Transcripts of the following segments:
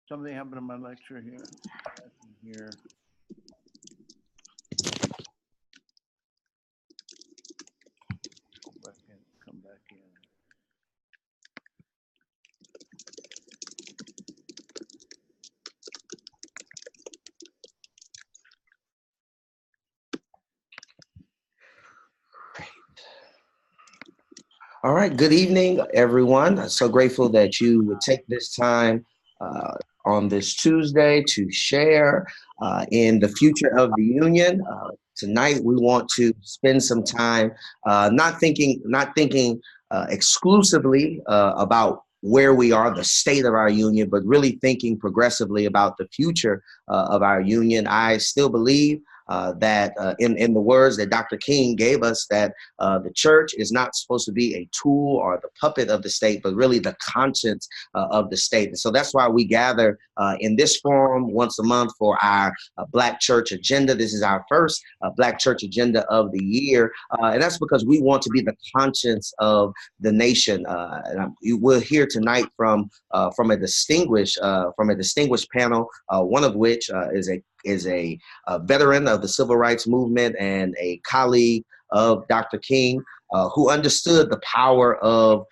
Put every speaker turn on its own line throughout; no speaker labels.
Something happened to my lecture here. Here. Go back in. Come back in.
All right. Good evening, everyone. I'm so grateful that you would take this time on this Tuesday to share in the future of the union. Tonight, we want to spend some time not thinking exclusively about where we are, the state of our union, but really thinking progressively about the future of our union. I still believe that in the words that Dr. King gave us, that the church is not supposed to be a tool or the puppet of the state, but really the conscience of the state. And so that's why we gather in this forum once a month for our Black Church Agenda. This is our first Black Church Agenda of the year. And that's because we want to be the conscience of the nation. And you will hear tonight from a distinguished panel, one of which is a veteran of the civil rights movement and a colleague of Dr. King, who understood the power of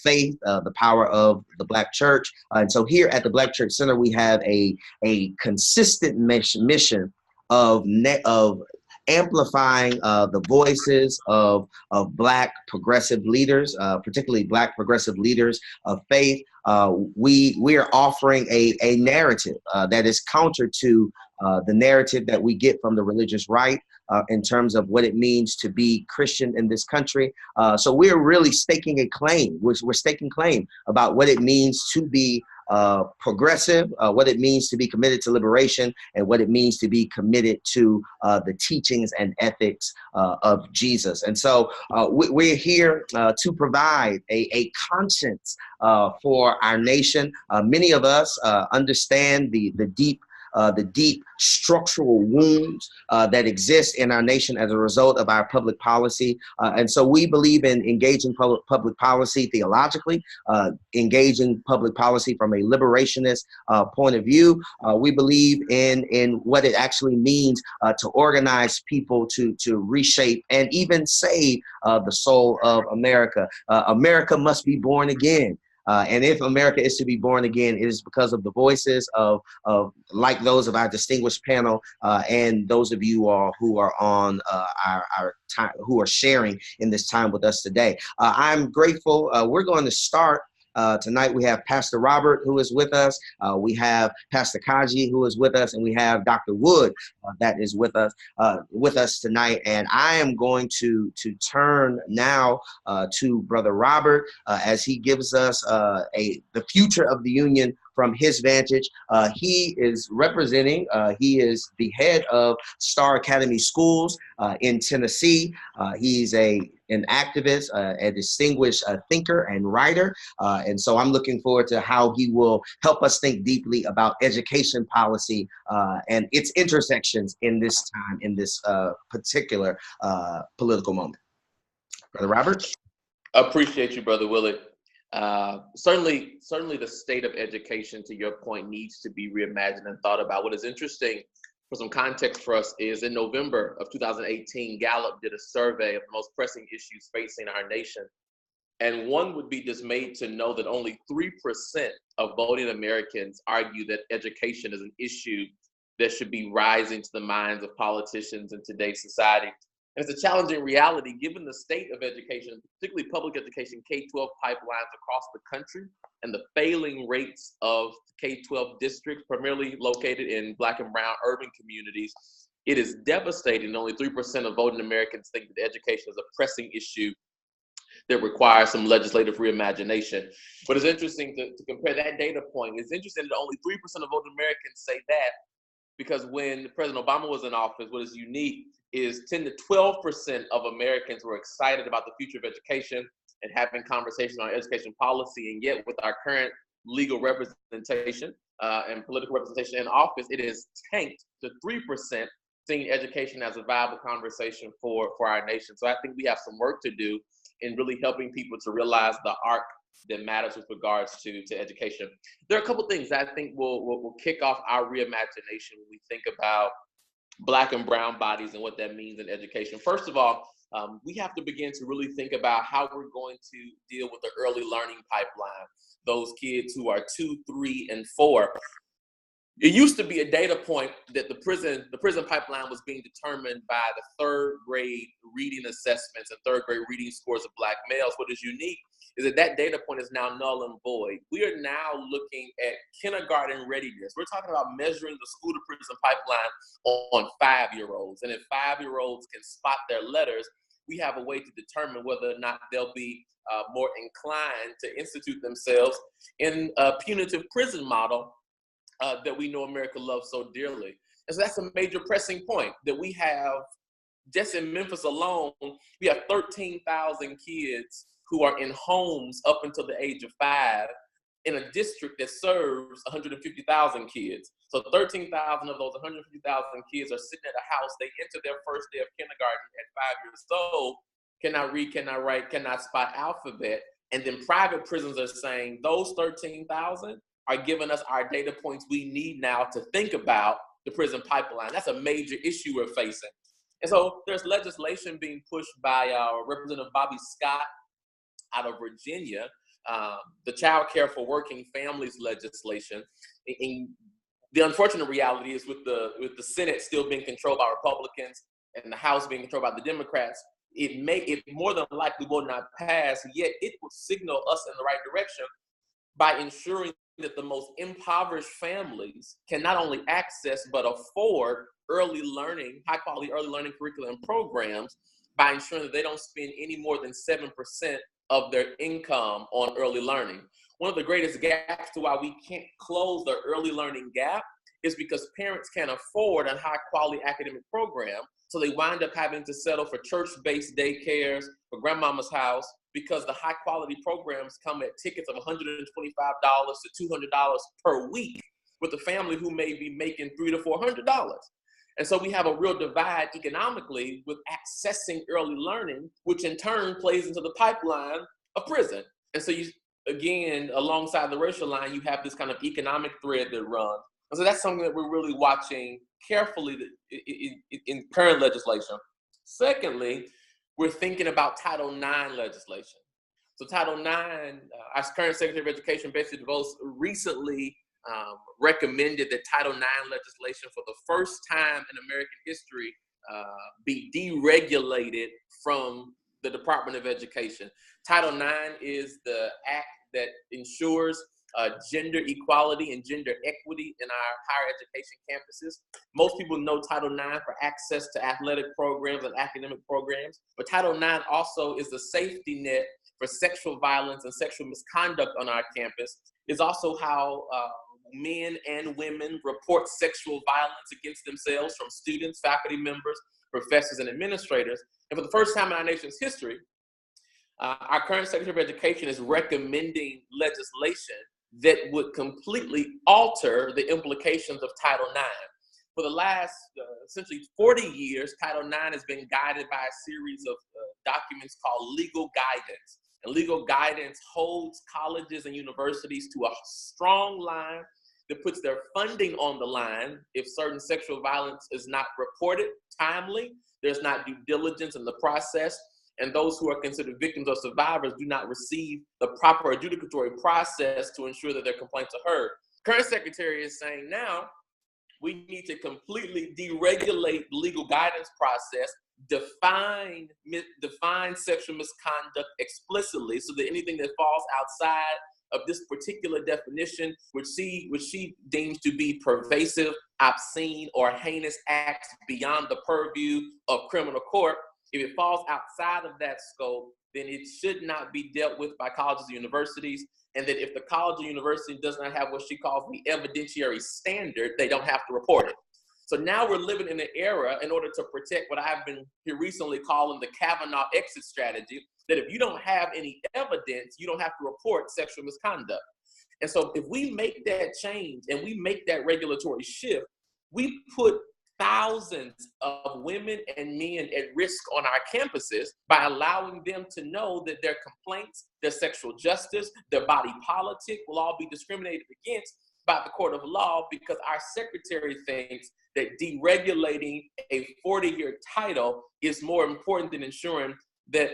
faith, the power of the Black church. And so here at the Black Church Center, we have a consistent mission of amplifying the voices of Black progressive leaders, particularly Black progressive leaders of faith. We are offering a narrative that is counter to the narrative that we get from the religious right in terms of what it means to be Christian in this country. So we're really staking a claim. We're staking claim about what it means to be progressive, what it means to be committed to liberation, and what it means to be committed to the teachings and ethics of Jesus. And so we're here to provide a conscience for our nation. Many of us understand the deep structural wounds that exist in our nation as a result of our public policy. And so we believe in engaging public policy theologically, engaging public policy from a liberationist point of view. We believe in what it actually means to organize people to reshape and even save the soul of America. America must be born again. And if America is to be born again, it is because of the voices of like those of our distinguished panel and those of you all who are on our time, who are sharing in this time with us today. I'm grateful. We're going to start. Tonight we have Pastor Robert, who is with us. We have Pastor Kaji, who is with us, and we have Dr. Wood that is with us tonight. And I am going to turn now to Brother Robert as he gives us the future of the union from his vantage. He is representing, he is the head of Star Academy Schools in Tennessee. He's an activist, a distinguished thinker and writer. And so I'm looking forward to how he will help us think deeply about education policy and its intersections in this time, in this particular political moment. Brother Robert?
Appreciate you, Brother Willie. Certainly the state of education, to your point, needs to be reimagined and thought about. What is interesting, for some context for us, is in November of 2018, Gallup did a survey of the most pressing issues facing our nation. And one would be dismayed to know that only 3% of voting Americans argue that education is an issue that should be rising to the minds of politicians in today's society. And it's a challenging reality given the state of education, particularly public education, K-12 pipelines across the country, and the failing rates of K-12 districts, primarily located in Black and brown urban communities. It is devastating. Only 3% of voting Americans think that education is a pressing issue that requires some legislative reimagination. But it's interesting to compare that data point. It's interesting that only 3% of voting Americans say that, because when President Obama was in office, what is unique is 10 to 12% of Americans were excited about the future of education and having conversations on education policy. And yet with our current legal representation and political representation in office, it is tanked to 3%, seeing education as a viable conversation for our nation. So I think we have some work to do in really helping people to realize the arc that matters with regards to education. There are a couple things that I think will kick off our reimagination when we think about Black and brown bodies and what that means in education. First of all, we have to begin to really think about how we're going to deal with the early learning pipeline, those kids who are 2, 3, and 4. It used to be a data point that the prison pipeline was being determined by the 3rd grade reading assessments and 3rd grade reading scores of Black males. What is unique is that data point is now null and void. We are now looking at kindergarten readiness. We're talking about measuring the school to prison pipeline on 5-year-olds. And if 5-year-olds can spot their letters, we have a way to determine whether or not they'll be more inclined to institute themselves in a punitive prison model that we know America loves so dearly. And so that's a major pressing point that we have. Just in Memphis alone, we have 13,000 kids who are in homes up until the age of 5 in a district that serves 150,000 kids. So 13,000 of those 150,000 kids are sitting at a house. They enter their first day of kindergarten at 5 years old, cannot read, cannot write, cannot spot alphabet. And then private prisons are saying those 13,000 are giving us our data points we need now to think about the prison pipeline. That's a major issue we're facing. And so there's legislation being pushed by Representative Bobby Scott out of Virginia, the Child Care for Working Families legislation. And the unfortunate reality is with the Senate still being controlled by Republicans and the House being controlled by the Democrats, it more than likely will not pass, yet it will signal us in the right direction by ensuring that the most impoverished families can not only access but afford early learning, high quality early learning curriculum programs by ensuring that they don't spend any more than 7% of their income on early learning. One of the greatest gaps to why we can't close the early learning gap is because parents can't afford a high quality academic program. So they wind up having to settle for church-based daycares, for grandmama's house, because the high quality programs come at tickets of $125 to $200 per week with a family who may be making $300 to $400. And so we have a real divide economically with accessing early learning, which in turn plays into the pipeline of prison. And so you, again, alongside the racial line, you have this kind of economic thread that runs. And so that's something that we're really watching carefully in current legislation. Secondly, we're thinking about Title IX legislation. So Title IX, our current Secretary of Education, Betsy DeVos, recently recommended that Title IX legislation for the first time in American history be deregulated from the Department of Education. Title IX is the act that ensures gender equality and gender equity in our higher education campuses. Most people know Title IX for access to athletic programs and academic programs, but Title IX also is the safety net for sexual violence and sexual misconduct on our campus. It's also how men and women report sexual violence against themselves from students, faculty members, professors, and administrators. And for the first time in our nation's history, our current Secretary of Education is recommending legislation that would completely alter the implications of Title IX. For the last essentially 40 years, Title IX has been guided by a series of documents called legal guidance. And legal guidance holds colleges and universities to a strong line that puts their funding on the line if certain sexual violence is not reported timely, there's not due diligence in the process, and those who are considered victims or survivors do not receive the proper adjudicatory process to ensure that their complaints are heard. Current Secretary is saying now we need to completely deregulate the legal guidance process, define sexual misconduct explicitly so that anything that falls outside of this particular definition, which she deems to be pervasive, obscene, or heinous acts beyond the purview of criminal court, if it falls outside of that scope, then it should not be dealt with by colleges and universities, and that if the college or university does not have what she calls the evidentiary standard, they don't have to report it. So now we're living in an era, in order to protect what I've been here recently calling the Kavanaugh exit strategy, that if you don't have any evidence, you don't have to report sexual misconduct. And so if we make that change and we make that regulatory shift, we put thousands of women and men at risk on our campuses by allowing them to know that their complaints, their sexual justice, their body politic will all be discriminated against by the court of law, because our secretary thinks that deregulating a 40-year title is more important than ensuring that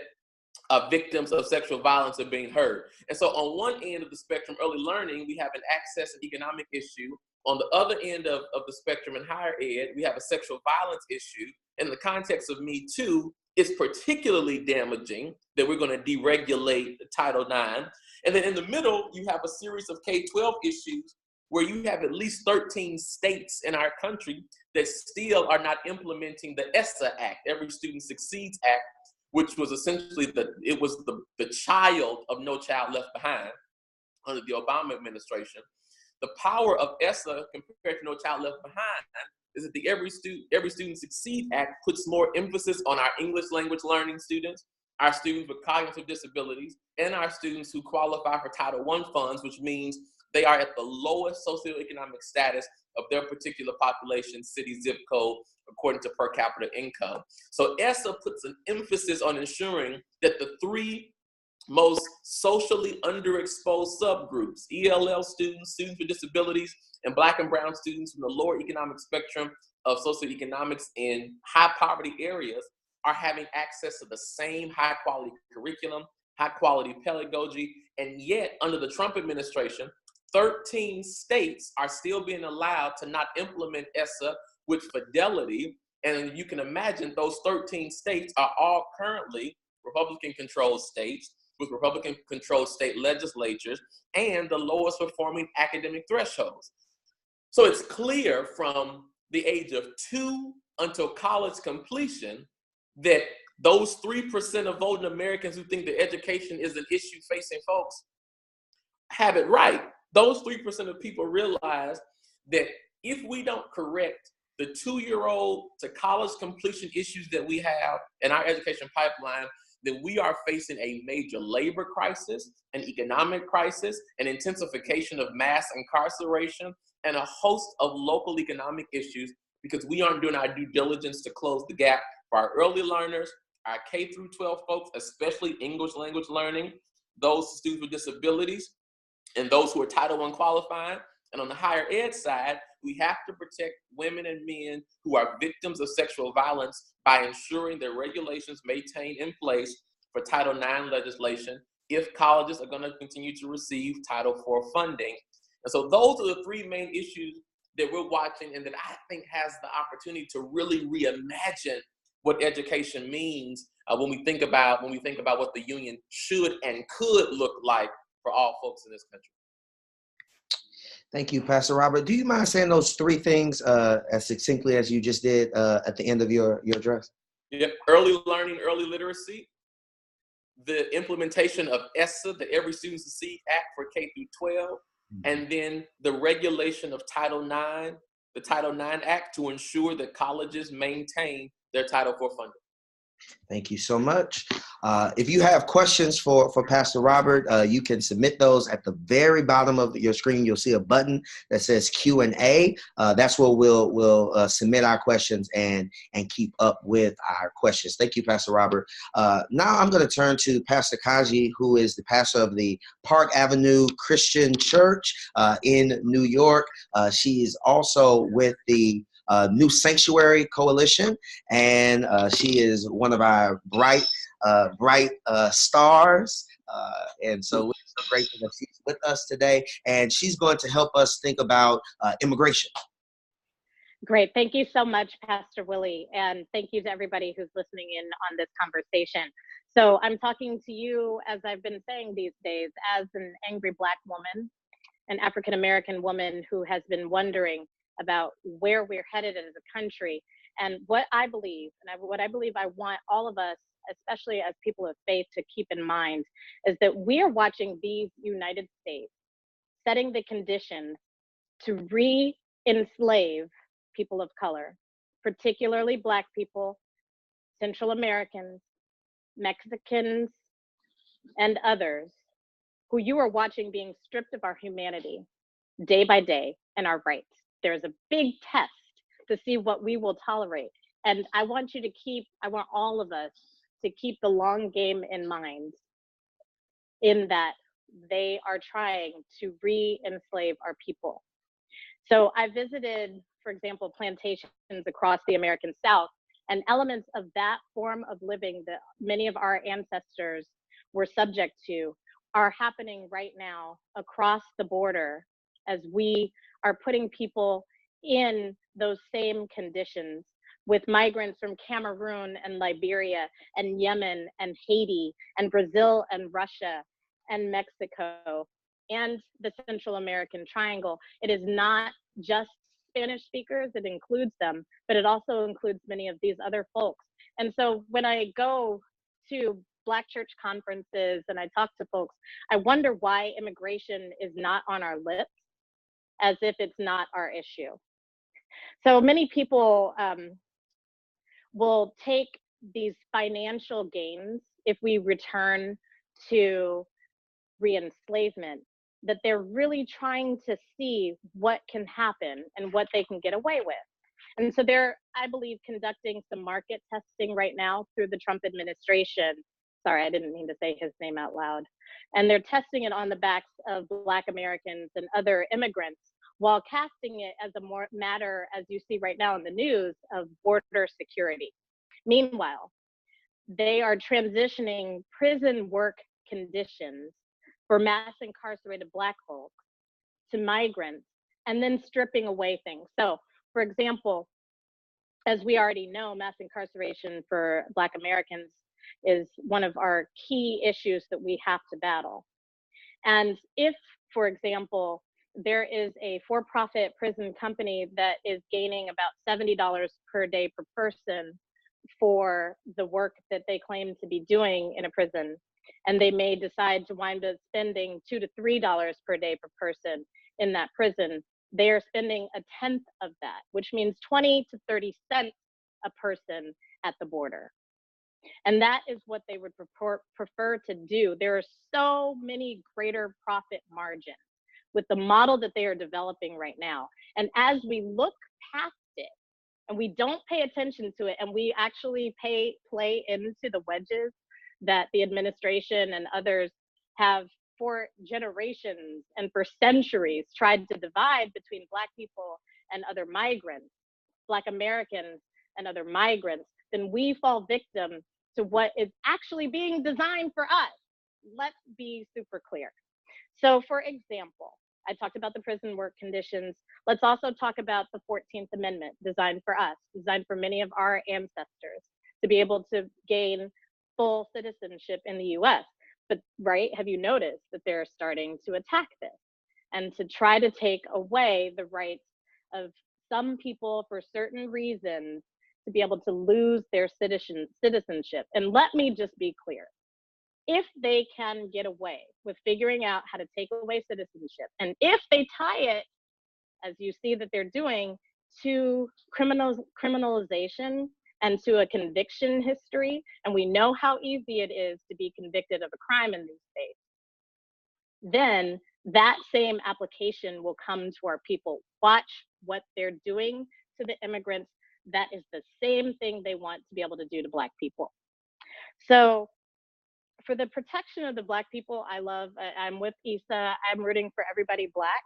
victims of sexual violence are being heard. And so on one end of the spectrum, early learning, we have an access and economic issue. On the other end of the spectrum in higher ed, we have a sexual violence issue. In the context of Me Too, it's particularly damaging that we're going to deregulate Title IX. And then in the middle, you have a series of K-12 issues where you have at least 13 states in our country that still are not implementing the ESSA Act, Every Student Succeeds Act, which was essentially the child of No Child Left Behind under the Obama administration. The power of ESSA compared to No Child Left Behind is that the Every Student Succeed Act puts more emphasis on our English language learning students, our students with cognitive disabilities, and our students who qualify for Title I funds, which means they are at the lowest socioeconomic status of their particular population, city, zip code, according to per capita income. So ESSA puts an emphasis on ensuring that the three most socially underexposed subgroups, ELL students, students with disabilities, and Black and brown students from the lower economic spectrum of socioeconomics in high poverty areas, are having access to the same high quality curriculum, high quality pedagogy, and yet under the Trump administration, 13 states are still being allowed to not implement ESSA with fidelity. And you can imagine those 13 states are all currently Republican-controlled states with Republican-controlled state legislatures and the lowest performing academic thresholds. So it's clear from the age of 2 until college completion that those 3% of voting Americans who think that education is an issue facing folks have it right. Those 3% of people realize that if we don't correct the 2-year-old to college completion issues that we have in our education pipeline, then we are facing a major labor crisis, an economic crisis, an intensification of mass incarceration, and a host of local economic issues, because we aren't doing our due diligence to close the gap for our early learners, our K through 12 folks, especially English language learning, those students with disabilities, and those who are Title I qualifying. And on the higher ed side, we have to protect women and men who are victims of sexual violence by ensuring that regulations maintained in place for Title IX legislation if colleges are going to continue to receive Title IV funding. And so those are the three main issues that we're watching, and that I think has the opportunity to really reimagine what education means when we think about what the union should and could look like for all folks in this country.
Thank you, Pastor Robert. Do you mind saying those three things as succinctly as you just did at the end of your address?
Yep. Early learning, early literacy, the implementation of ESSA, the Every Student Succeed Act for K through 12, and then the regulation of Title IX, the Title IX Act, to ensure that colleges maintain their Title IV funding.
Thank you so much. If you have questions for Pastor Robert, you can submit those at the very bottom of your screen. You'll see a button that says Q&A. That's where we'll submit our questions and keep up with our questions. Thank you, Pastor Robert. Now I'm going to turn to Pastor Kaji, who is the pastor of the Park Avenue Christian Church in New York. She is also with the New Sanctuary Coalition, and she is one of our bright stars. And so we're so grateful that she's with us today, and she's going to help us think about immigration.
Great. Thank you so much, Pastor Willie. And thank you to everybody who's listening in on this conversation. So I'm talking to you, as I've been saying these days, as an angry Black woman, an African-American woman who has been wondering about where we're headed as a country. And what I believe, I want all of us, especially as people of faith, to keep in mind is that we are watching these United States setting the conditions to re-enslave people of color, particularly Black people, Central Americans, Mexicans, and others, who you are watching being stripped of our humanity day by day and our rights. There's a big test to see what we will tolerate. And I want all of us to keep the long game in mind, in that they are trying to re-enslave our people. So I visited, for example, plantations across the American South, and elements of that form of living that many of our ancestors were subject to are happening right now across the border, as we are putting people in those same conditions with migrants from Cameroon and Liberia and Yemen and Haiti and Brazil and Russia and Mexico and the Central American Triangle. It is not just Spanish speakers, it includes them, but it also includes many of these other folks. And so when I go to Black church conferences and I talk to folks, I wonder why immigration is not on our lips, as if it's not our issue. So many people will take these financial gains if we return to re-enslavement, that they're really trying to see what can happen and what they can get away with. And so they're, I believe, conducting some market testing right now through the Trump administration. Sorry, I didn't mean to say his name out loud. And they're testing it on the backs of Black Americans and other immigrants, while casting it as a more matter, as you see right now in the news, of border security. Meanwhile, they are transitioning prison work conditions for mass incarcerated Black folks to migrants, and then stripping away things. So, for example, as we already know, mass incarceration for Black Americans is one of our key issues that we have to battle. And if, for example, there is a for-profit prison company that is gaining about $70 per day per person for the work that they claim to be doing in a prison, and they may decide to wind up spending $2 to $3 per day per person in that prison, they are spending a tenth of that, which means 20 to 30 cents a person at the border. And that is what they would prefer to do. There are so many greater profit margins with the model that they are developing right now. And as we look past it, and we don't pay attention to it, and we actually play into the wedges that the administration and others have for generations and for centuries tried to divide between Black people and other migrants, Black Americans and other migrants, then we fall victim to what is actually being designed for us. Let's be super clear. So for example, I talked about the prison work conditions. Let's also talk about the 14th Amendment, designed for us, designed for many of our ancestors to be able to gain full citizenship in the US. But right, have you noticed that they're starting to attack this and to try to take away the rights of some people for certain reasons to be able to lose their citizenship? And let me just be clear. If they can get away with figuring out how to take away citizenship, and if they tie it, as you see that they're doing, to criminalization and to a conviction history, and we know how easy it is to be convicted of a crime in these states, then that same application will come to our people. Watch what they're doing to the immigrants. That is the same thing they want to be able to do to Black people. So for the protection of the Black people, I'm with Issa, I'm rooting for everybody Black.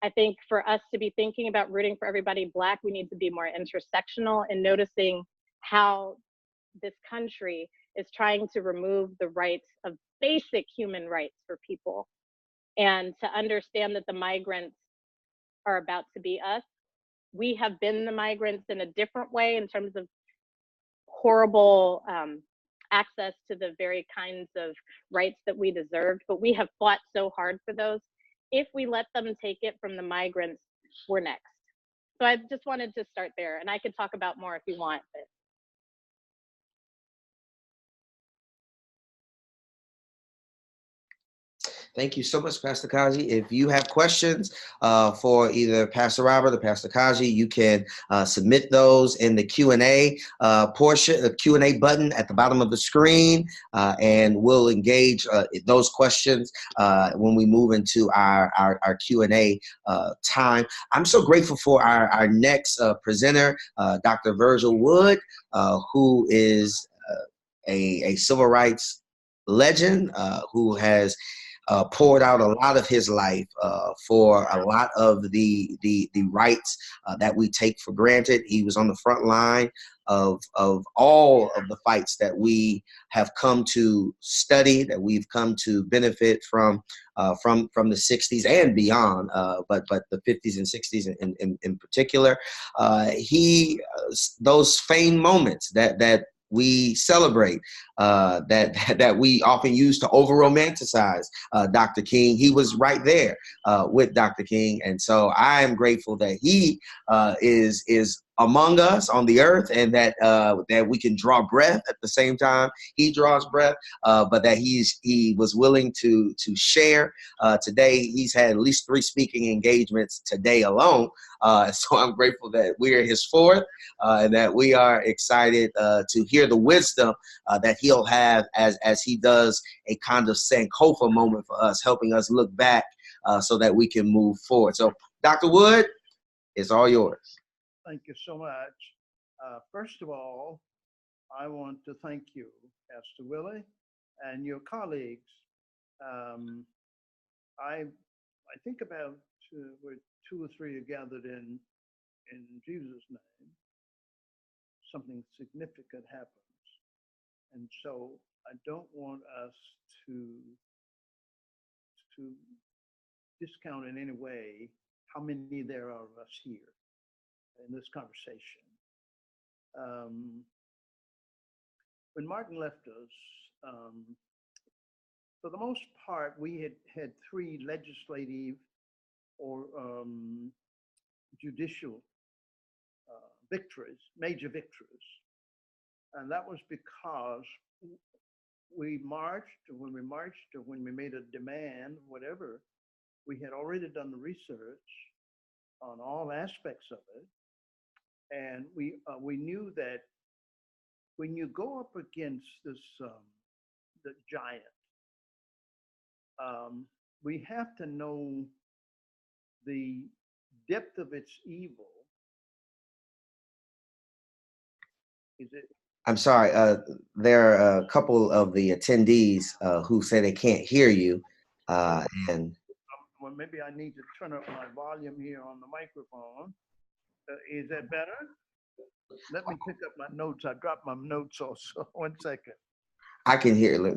I think for us to be thinking about rooting for everybody Black, we need to be more intersectional in noticing how this country is trying to remove the rights of basic human rights for people, and to understand that the migrants are about to be us. We have been the migrants in a different way in terms of horrible access to the very kinds of rights that we deserved, but we have fought so hard for those. If we let them take it from the migrants, we're next. So I just wanted to start there, and I could talk about more if you want. But.
Thank you so much, Pastor Kaji. If you have questions for either Pastor Robert or Pastor Kaji, you can submit those in the Q&A portion, the Q&A button at the bottom of the screen, and we'll engage those questions when we move into our Q&A time. I'm so grateful for our next presenter, Dr. Virgil Wood, who is a civil rights legend who has poured out a lot of his life for a lot of the rights that we take for granted. He was on the front line of all of the fights that we have come to study, that we've come to benefit from the 60s and beyond, but the 50s and 60s in particular. Those famed moments that we celebrate, that we often use to over-romanticize Dr. King. He was right there with Dr. King, and so I am grateful that he is among us on the earth, and that we can draw breath at the same time he draws breath, but that he was willing to share today. He's had at least 3 speaking engagements today alone, so I'm grateful that we are his 4th, and that we are excited to hear the wisdom that he'll have as he does a kind of Sankofa moment for us, helping us look back so that we can move forward. So, Dr. Wood, it's all yours.
Thank you so much. First of all, I want to thank you, Pastor Willie, and your colleagues. I think about where 2 or 3 are gathered in Jesus' name, something significant happens. And so I don't want us to discount in any way how many there are of us here in this conversation. When Martin left us, for the most part, we had 3 legislative or judicial victories, major victories. And that was because we marched, or when we made a demand, whatever, we had already done the research on all aspects of it. And we knew that when you go up against this, the giant, we have to know the depth of its evil. Is it?
I'm sorry. There are a couple of the attendees who say they can't hear you, and
Well, maybe I need to turn up my volume here on the microphone. Is that better? Let me pick up my notes. I dropped my notes also. 1 second.
I can hear.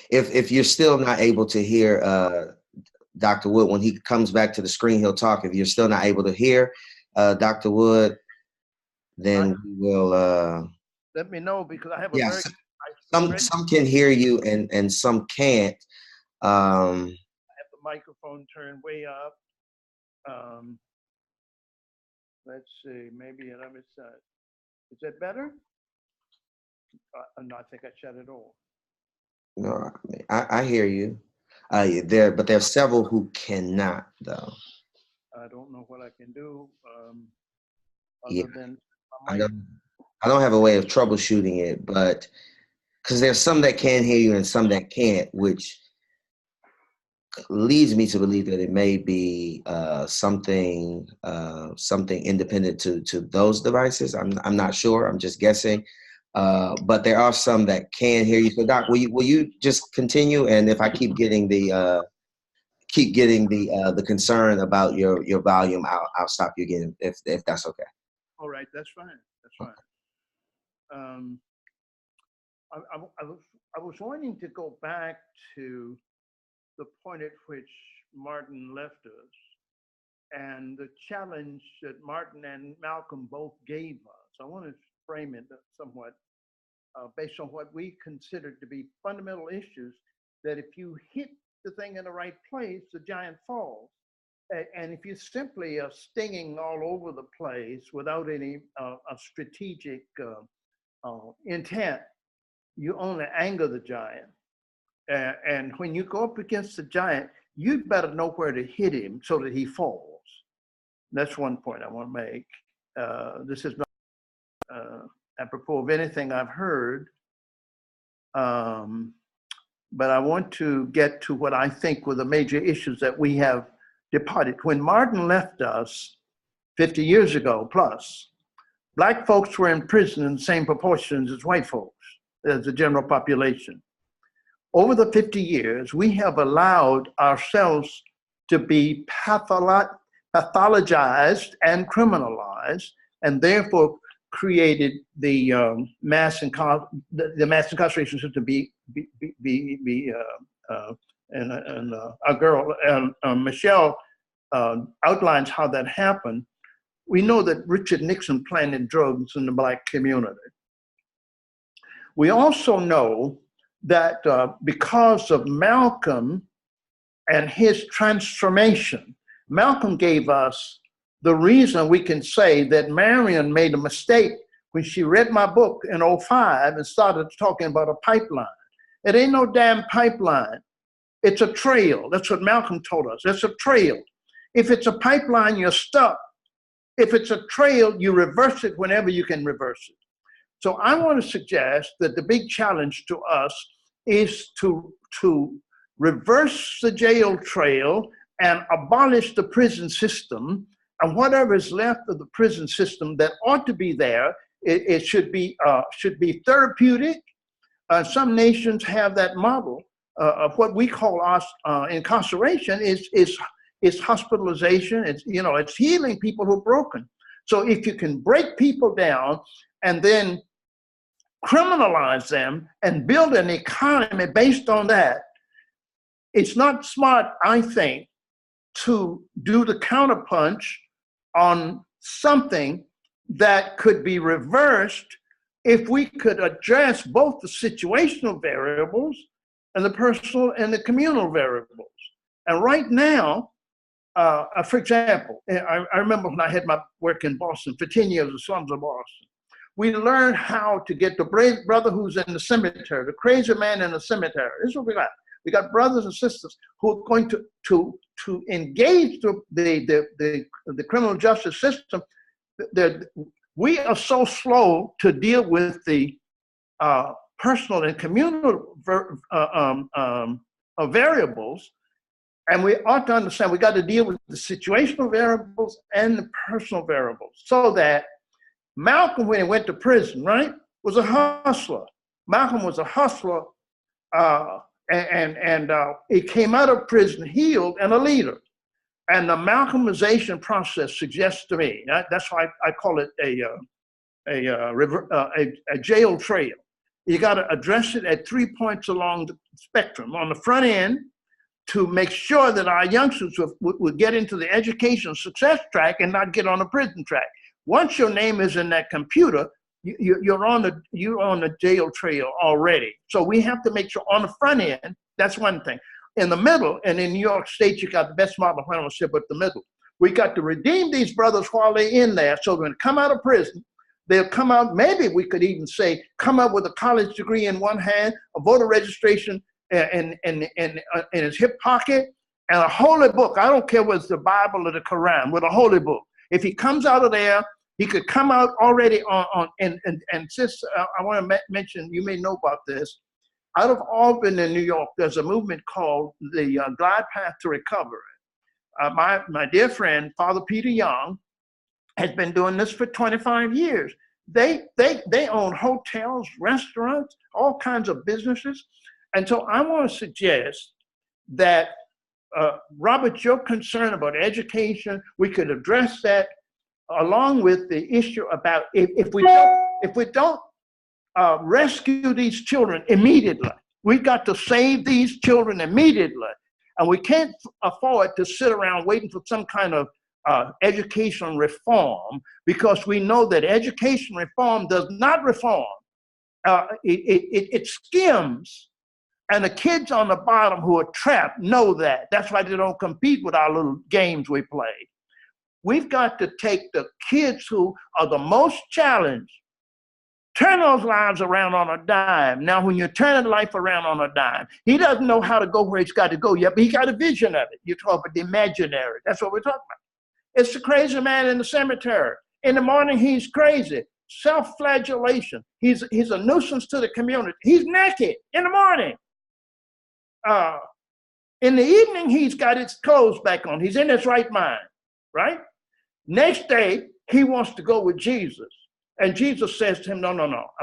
If you're still not able to hear Dr. Wood, when he comes back to the screen, he'll talk. If you're still not able to hear Dr. Wood, then we will.
Let me know, because I have a
yeah,
very
some can hear you and some can't.
I have the microphone turned way up. Let's see, maybe on other side. Is that better? No, I think I shut it off.
No, I hear you. But there's several who cannot, though.
I don't know what I can do other than
I don't have a way of troubleshooting it, but because there's some that can hear you and some that can't, which leads me to believe that it may be something independent to those devices. I'm not sure. I'm just guessing. But there are some that can hear you. So, Doc, will you just continue? And if I keep getting the concern about your volume, I'll stop you again if that's okay.
All right, that's fine. That's fine. I was wanting to go back to the point at which Martin left us and the challenge that Martin and Malcolm both gave us. I want to frame it somewhat based on what we considered to be fundamental issues, that if you hit the thing in the right place, the giant falls. And if you simply are stinging all over the place without any strategic intent, you only anger the giant. And when you go up against the giant, you better know where to hit him so that he falls. That's one point I want to make. This is not apropos of anything I've heard, but I want to get to what I think were the major issues that we have departed. When Martin left us 50 years ago plus, Black folks were in prison in the same proportions as white folks, as the general population. Over the 50 years, we have allowed ourselves to be pathologized and criminalized, and therefore created the mass incarceration system and our girl Michelle outlines how that happened. We know that Richard Nixon planted drugs in the Black community. We also know that because of Malcolm and his transformation, Malcolm gave us the reason we can say that Marion made a mistake when she read my book in '05 and started talking about a pipeline. It ain't no damn pipeline. It's a trail. That's what Malcolm told us. It's a trail. If it's a pipeline, you're stuck. If it's a trail, you reverse it whenever you can reverse it. So I want to suggest that the big challenge to us is to reverse the jail trail and abolish the prison system. And whatever is left of the prison system that ought to be there, it should be therapeutic. Some nations have that model of what we call incarceration is hospitalization. It's healing people who are broken. So if you can break people down and then criminalize them and build an economy based on that, it's not smart, I think, to do the counterpunch on something that could be reversed if we could address both the situational variables and the personal and the communal variables. And right now, for example, I remember when I had my work in Boston for 10 years, the slums of Boston. We learned how to get the brave brother who's in the cemetery, the crazy man in the cemetery. This is what we got. We got brothers and sisters who are going to engage the criminal justice system. We are so slow to deal with the personal and communal variables, and we ought to understand we got to deal with the situational variables and the personal variables, so that Malcolm, when he went to prison, right, was a hustler. Malcolm was a hustler, and he came out of prison healed and a leader. And the Malcolmization process suggests to me, that's why I call it a jail trail. You got to address it at 3 points along the spectrum. On the front end, to make sure that our youngsters would get into the education success track and not get on the prison track. Once your name is in that computer, you're on the jail trail already. So we have to make sure on the front end, that's one thing. In the middle, and in New York State, you got the best model of fellowship at the middle. We got to redeem these brothers while they're in there, so when they come out of prison, they'll come out, maybe we could even say, come out with a college degree in one hand, a voter registration in his hip pocket, and a holy book. I don't care whether it's the Bible or the Quran, with a holy book. If he comes out of there, he could come out already and sis, I want to mention, you may know about this, out of Albany in New York, there's a movement called the Glide Path to Recovery. My dear friend, Father Peter Young, has been doing this for 25 years. They own hotels, restaurants, all kinds of businesses. And so I want to suggest that, Robert, your concern about education, we could address that along with the issue about if we don't rescue these children immediately. We've got to save these children immediately. And we can't afford to sit around waiting for some kind of education reform, because we know that education reform does not reform. It skims. And the kids on the bottom who are trapped know that. That's why they don't compete with our little games we play. We've got to take the kids who are the most challenged turn those lives around on a dime. Now, when you're turning life around on a dime, he doesn't know how to go where he's got to go yet, but he got a vision of it. You talk about the imaginary. That's what we're talking about. It's the crazy man in the cemetery. In the morning, he's crazy. Self-flagellation. He's a nuisance to the community. He's naked in the morning. In the evening, he's got his clothes back on. He's in his right mind, right? Next day, he wants to go with Jesus. And Jesus says to him, no, I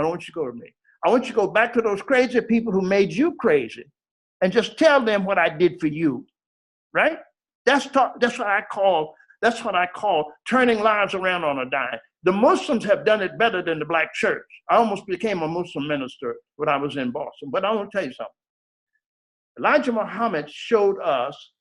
don't want you to go with me. I want you to go back to those crazy people who made you crazy and just tell them what I did for you, right? That's what I call turning lives around on a dime. The Muslims have done it better than the black church. I almost became a Muslim minister when I was in Boston, but I want to tell you something. Elijah Muhammad showed us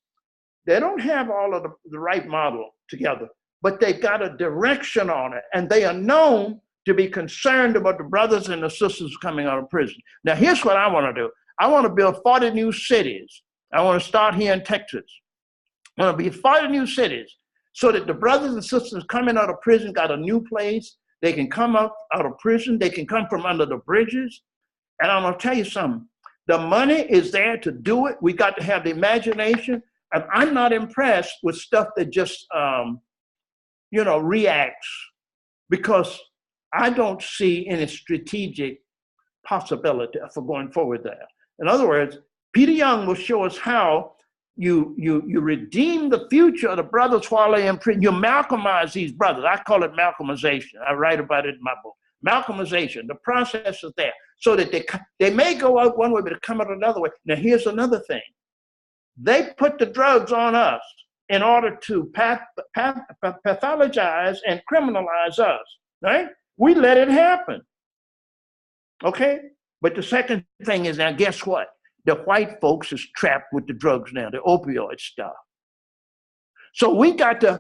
they don't have all of the right model together, but they got a direction on it, and they are known to be concerned about the brothers and the sisters coming out of prison. Now, here's what I want to do. I want to build 40 new cities. I want to start here in Texas. I want to be 40 new cities so that the brothers and sisters coming out of prison got a new place. They can come out of prison. They can come from under the bridges. And I'm going to tell you something. The money is there to do it. We got to have the imagination. And I'm not impressed with stuff that just, reacts, because I don't see any strategic possibility for going forward there. In other words, Peter Young will show us how you redeem the future of the brothers while they're in prison. You Malcolmize these brothers. I call it Malcolmization. I write about it in my book. Malcolmization, the process is there, so that they may go out one way, but they come out another way. Now, here's another thing. They put the drugs on us in order to pathologize and criminalize us, right? We let it happen, okay? But the second thing is, now guess what? The white folks is trapped with the drugs now, the opioid stuff. So we got to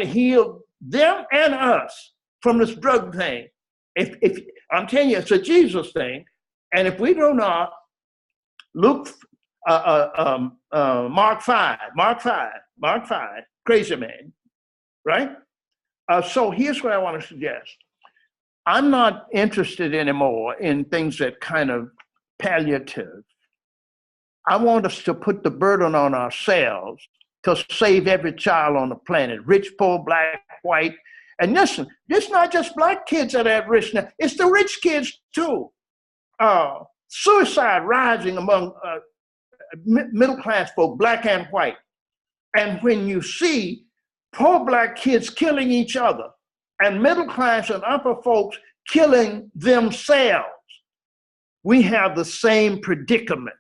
heal them and us from this drug thing. If I'm telling you, it's a Jesus thing, and if we do not, Mark 5, crazy man, right? So here's what I want to suggest. I'm not interested anymore in things that kind of palliative. I want us to put the burden on ourselves to save every child on the planet, rich, poor, black, white. And listen, it's not just black kids that are at risk now, it's the rich kids too. Suicide rising among middle-class folk, black and white. And when you see poor black kids killing each other and middle-class and upper folks killing themselves, we have the same predicament.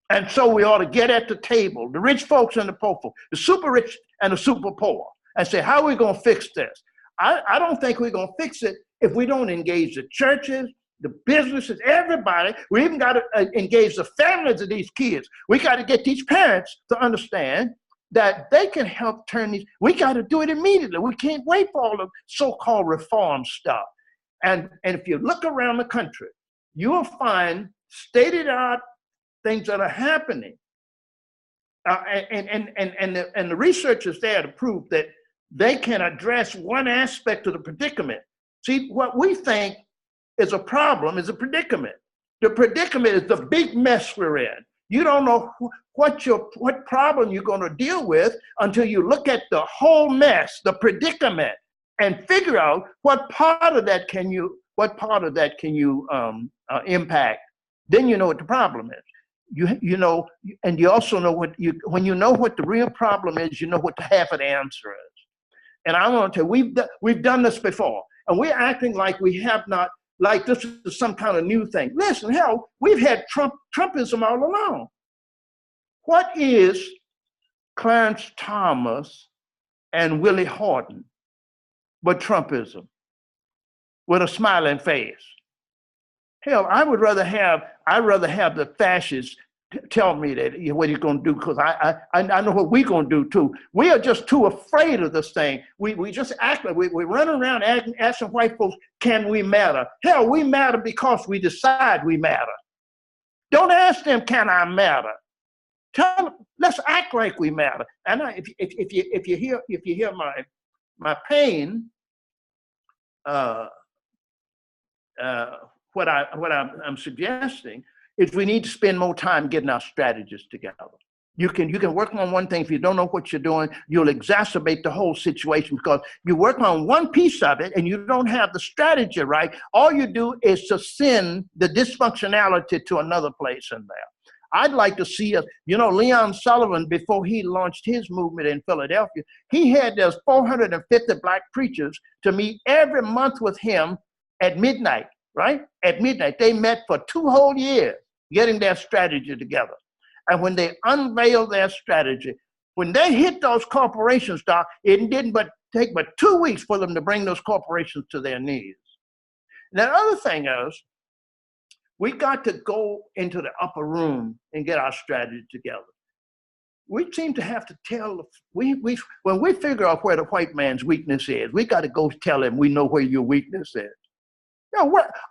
And so we ought to get at the table, the rich folks and the poor folks, the super rich and the super poor, and say, how are we going to fix this? I don't think we're going to fix it if we don't engage the churches, the businesses, everybody. We even got to engage the families of these kids. We got to get these parents to understand that they can help turn these. We got to do it immediately. We can't wait for all the so-called reform stuff. And if you look around the country, you will find state-of-the-art things that are happening. And the research is there to prove that they can address one aspect of the predicament. See, what we think is a problem is a predicament. The predicament is the big mess we're in. You don't know what problem you're going to deal with until you look at the whole mess, the predicament, and figure out what part of that can you impact. Then you know what the problem is. You know, and you also know when you know what the real problem is, you know what the half of the answer is. And I want to tell you, we've done this before, and we're acting like we have not, like this is some kind of new thing. Listen, hell, we've had Trumpism all along. What is Clarence Thomas and Willie Horton but Trumpism with a smiling face? Hell, I'd rather have the fascists tell me that what he's going to do, because I know what we're going to do too. We are just too afraid of this thing. We just act like we run around asking white folks, can we matter? Hell, we matter because we decide we matter. Don't ask them, can I matter? Tell them, let's act like we matter. And if you hear my pain, I'm suggesting is we need to spend more time getting our strategies together. You can work on one thing. If you don't know what you're doing, you'll exacerbate the whole situation because you work on one piece of it and you don't have the strategy right. All you do is to send the dysfunctionality to another place in there. I'd like to see us, Leon Sullivan, before he launched his movement in Philadelphia, he had those 450 black preachers to meet every month with him at midnight, right? At midnight. They met for 2 whole years getting their strategy together. And when they unveiled their strategy, when they hit those corporations, Doc, it didn't take but 2 weeks for them to bring those corporations to their knees. And the other thing is, we got to go into the upper room and get our strategy together. We seem to have to tell, when we figure out where the white man's weakness is, we got to go tell him we know where your weakness is.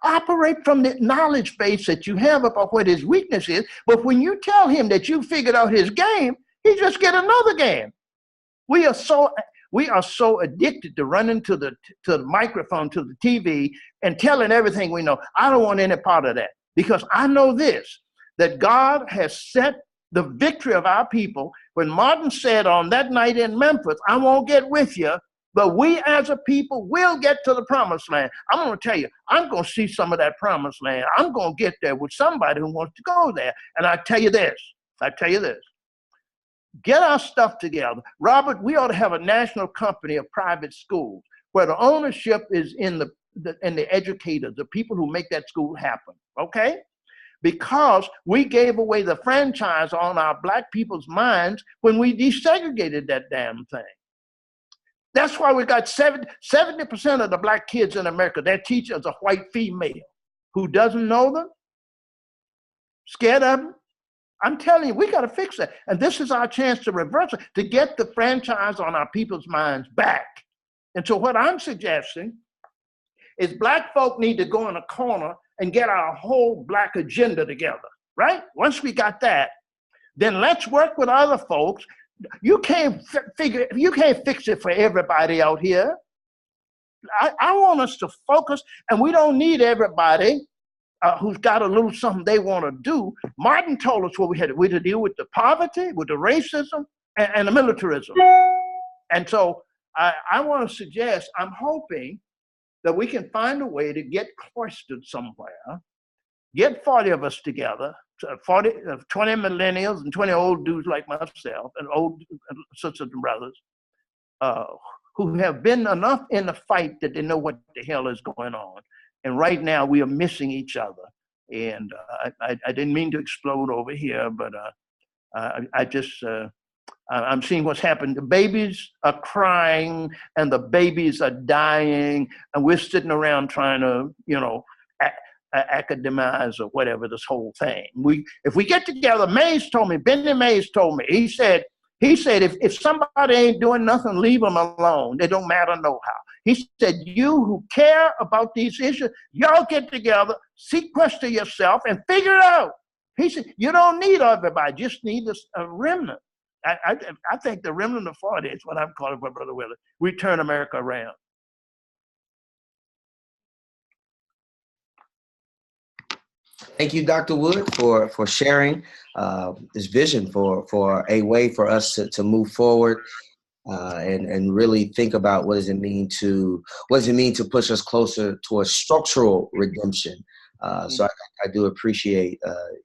Operate from the knowledge base that you have about what his weakness is. But when you tell him that you figured out his game, he just get another game. We are so addicted to running to the microphone, to the TV, and telling everything we know. I don't want any part of that because I know this, that God has set the victory of our people. When Martin said on that night in Memphis, I won't get with you, but we as a people will get to the promised land. I'm going to tell you, I'm going to see some of that promised land. I'm going to get there with somebody who wants to go there. And I tell you this, get our stuff together. Robert, we ought to have a national company of private schools where the ownership is in the educators, the people who make that school happen, okay? Because we gave away the franchise on our black people's minds when we desegregated that damn thing. That's why we got 70% of the black kids in America, their teacher is a white female who doesn't know them, scared of them. I'm telling you, we got to fix that. And this is our chance to reverse it, to get the franchise on our people's minds back. And so what I'm suggesting is black folk need to go in a corner and get our whole black agenda together, right? Once we got that, then let's work with other folks. You can't fix it for everybody out here. I want us to focus, and we don't need everybody who's got a little something they want to do. Martin told us what we had to deal with: the poverty, with the racism, and the militarism. And so I want to suggest, I'm hoping that we can find a way to get cloistered somewhere, get 40 of us together, 20 millennials and 20 old dudes like myself and old sisters and brothers who have been enough in the fight that they know what the hell is going on. And right now we are missing each other. And I didn't mean to explode over here, but I'm seeing what's happened. The babies are crying and the babies are dying, and we're sitting around trying to, academize or whatever this whole thing. If we get together, Benny Mays told me, he said if somebody ain't doing nothing, leave them alone. They don't matter no how. He said, you who care about these issues, y'all get together, sequester yourself and figure it out. He said, you don't need everybody, just need a remnant. I think the remnant of 40 is what I'm calling for, Brother Willie. We turn America around.
Thank you, Dr. Wood, for sharing this vision for a way for us to move forward and really think about what does it mean to push us closer towards structural redemption. So I do appreciate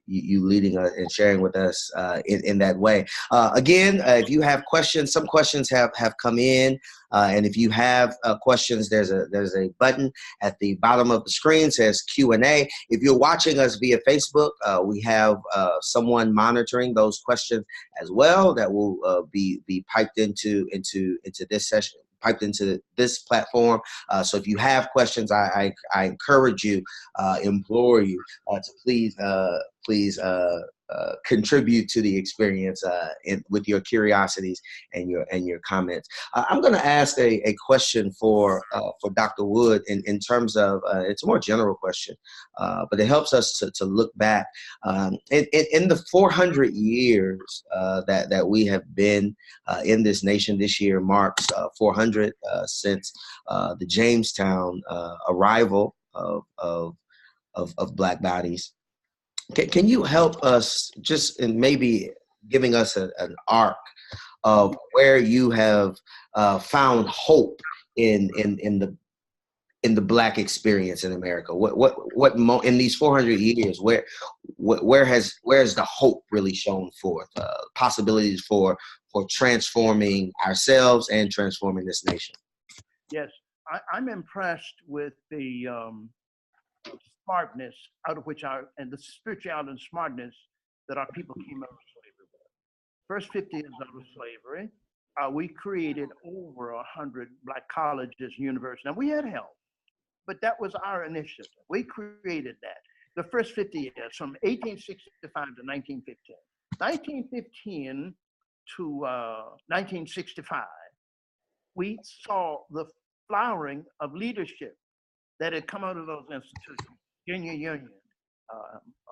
you leading us and sharing with us in that way. Again, if you have questions, some questions have come in. And if you have questions, there's a button at the bottom of the screen, says Q&A. If you're watching us via Facebook, we have someone monitoring those questions as well that will be piped into this session, piped into this platform. So if you have questions, I encourage you, implore you to please contribute to the experience with your curiosities and your comments. I'm going to ask a question for Dr. Wood in terms of it's a more general question, but it helps us to look back in the 400 years that we have been in this nation. This year marks 400 since the Jamestown arrival of of Black bodies. Can you help us just in maybe giving us an arc of where you have found hope in the Black experience in America? In these 400 years, where's the hope really shown forth? Possibilities for transforming ourselves and transforming this nation.
Yes, I'm impressed with the smartness out of which and the spirituality and smartness that our people came out of slavery with. First 50 years out of slavery, we created over 100 Black colleges and universities. Now, we had help, but that was our initiative. We created that. The first 50 years, from 1865 to 1915. 1915 to 1965, we saw the flowering of leadership that had come out of those institutions. Virginia Union,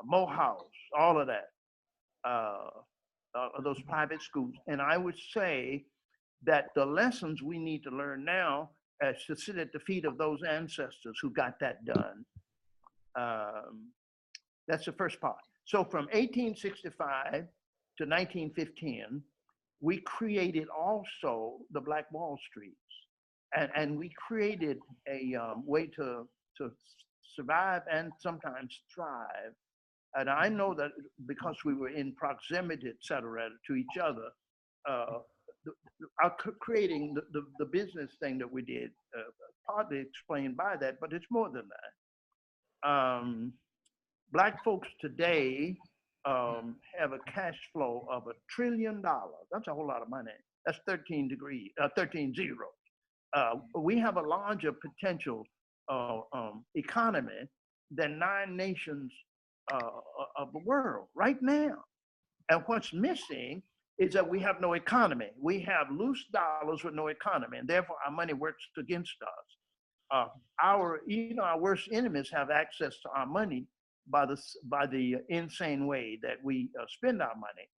Morehouse, all of that, those private schools. And I would say that the lessons we need to learn now is to sit at the feet of those ancestors who got that done. That's the first part. So from 1865 to 1915, we created also the Black Wall Streets. And we created a way to survive and sometimes thrive. And I know that because we were in proximity, et cetera, to each other, creating the business thing that we did, partly explained by that, but it's more than that. Black folks today have a cash flow of $1 trillion. That's a whole lot of money. That's 13 zeros. We have a larger potential economy than 9 nations of the world right now. And what's missing is that we have no economy. We have loose dollars with no economy, and therefore our money works against us. Our worst enemies have access to our money by the insane way that we spend our money.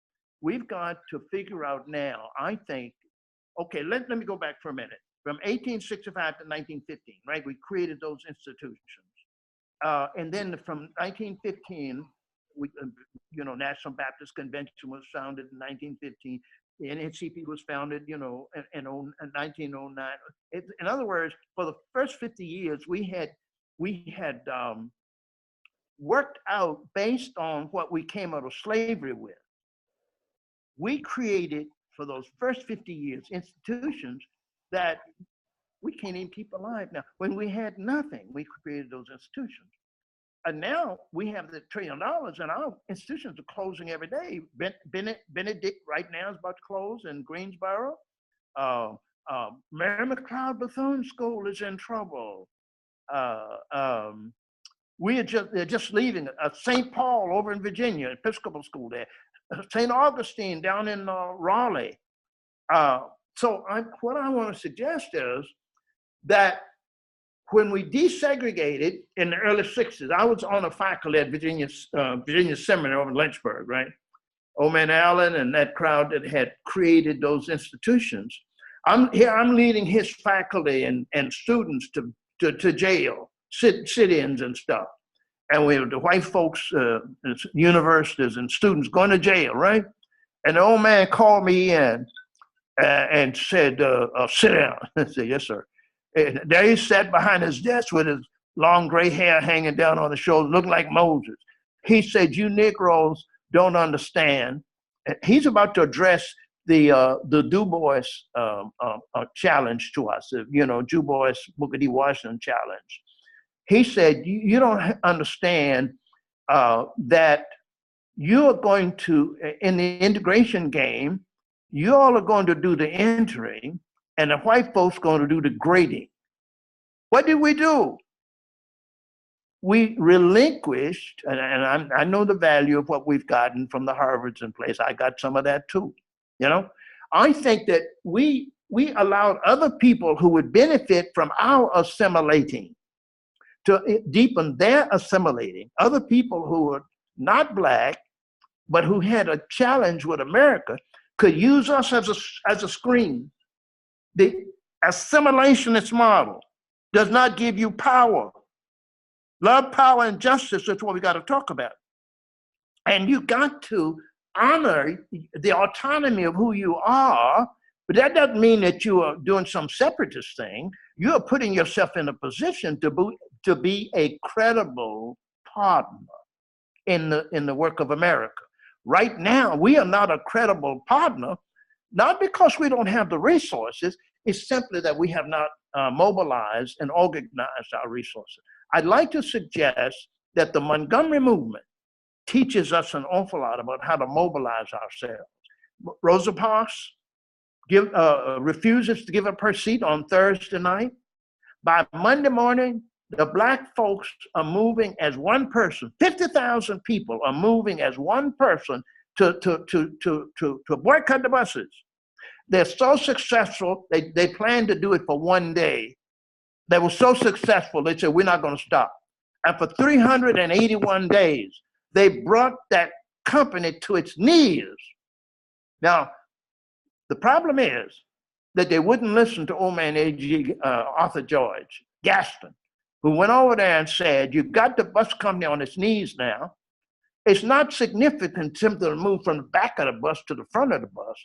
We've got to figure out now, I think, okay, let me go back for a minute. From 1865 to 1915, right? We created those institutions. And then from 1915, National Baptist Convention was founded in 1915. The NAACP was founded, in 1909. In other words, for the first 50 years, we had worked out based on what we came out of slavery with. We created, for those first 50 years, institutions that we can't even keep alive now. When we had nothing, we created those institutions. And now we have the $1 trillion, and our institutions are closing every day. Benedict right now is about to close in Greensboro. Mary McLeod Bethune School is in trouble. They're just leaving St. Paul over in Virginia, Episcopal school there. St. Augustine down in Raleigh. So what I want to suggest is that when we desegregated in the early 60s, I was on a faculty at Virginia Seminary over in Lynchburg, right? Old Man Allen and that crowd that had created those institutions. I'm leading his faculty and students to jail, sit-ins and stuff. And we have the white folks, universities and students going to jail, right? And the old man called me in and said, sit down. I said, yes, sir. And there he sat behind his desk with his long gray hair hanging down on his shoulders, looking like Moses. He said, you Negroes don't understand. He's about to address the Du Bois challenge to us, Du Bois, Booker T. Washington challenge. He said, you don't understand that you're going to, in the integration game, you all are going to do the entering, and the white folks going to do the grading. What did we do? We relinquished, and I know the value of what we've gotten from the Harvards in place. I got some of that too. I think that we allowed other people who would benefit from our assimilating to deepen their assimilating. Other people who were not Black, but who had a challenge with America, could use us as a screen. The assimilationist model does not give you power. Love, power, and justice is what we got to talk about. And you got to honor the autonomy of who you are, but that doesn't mean that you are doing some separatist thing. You are putting yourself in a position to be a credible partner in the work of America. Right now, we are not a credible partner, not because we don't have the resources. It's simply that we have not mobilized and organized our resources. I'd like to suggest that the Montgomery movement teaches us an awful lot about how to mobilize ourselves. Rosa Parks refuses to give up her seat on Thursday night. By Monday morning, the Black folks are moving as one person. 50,000 people are moving as one person to boycott the buses. They're so successful, they plan to do it for one day. They were so successful, they said, we're not going to stop. And for 381 days, they brought that company to its knees. Now, the problem is that they wouldn't listen to old man A.G. Arthur George Gaston, who went over there and said, you got the bus company on its knees now. It's not significant simply to move from the back of the bus to the front of the bus.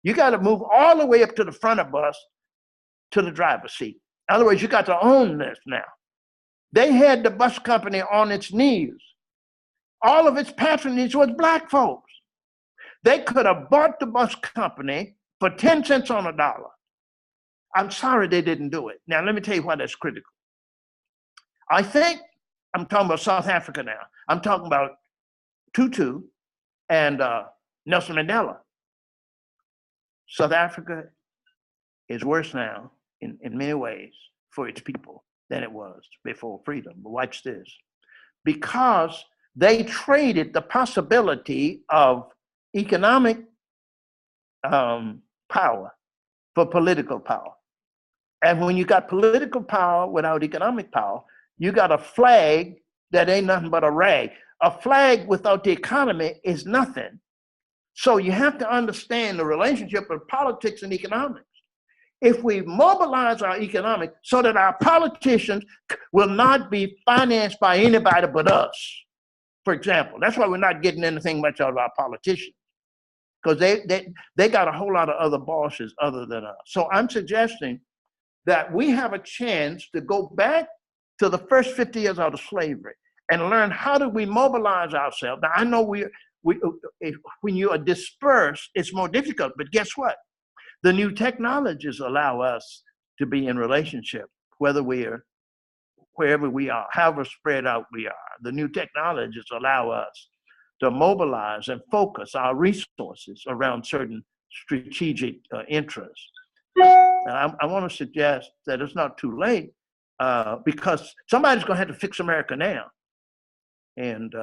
You got to move all the way up to the front of the bus to the driver's seat. In other words, you got to own this now. They had the bus company on its knees. All of its patronage was Black folks. They could have bought the bus company for 10 cents on a dollar. I'm sorry they didn't do it. Now, let me tell you why that's critical. I think I'm talking about South Africa now. I'm talking about Tutu and Nelson Mandela. South Africa is worse now in many ways for its people than it was before freedom. But watch this. Because they traded the possibility of economic power for political power. And when you got political power without economic power, you got a flag that ain't nothing but a rag. A flag without the economy is nothing. So you have to understand the relationship of politics and economics. If we mobilize our economic so that our politicians will not be financed by anybody but us, for example, that's why we're not getting anything much out of our politicians, because they got a whole lot of other bosses other than us. So I'm suggesting that we have a chance to go back to the first 50 years out of slavery and learn how do we mobilize ourselves. Now, I know when you are dispersed, it's more difficult, but guess what? The new technologies allow us to be in relationship, wherever we are, however spread out we are. The new technologies allow us to mobilize and focus our resources around certain strategic interests. And I want to suggest that it's not too late because somebody's going to have to fix America now. And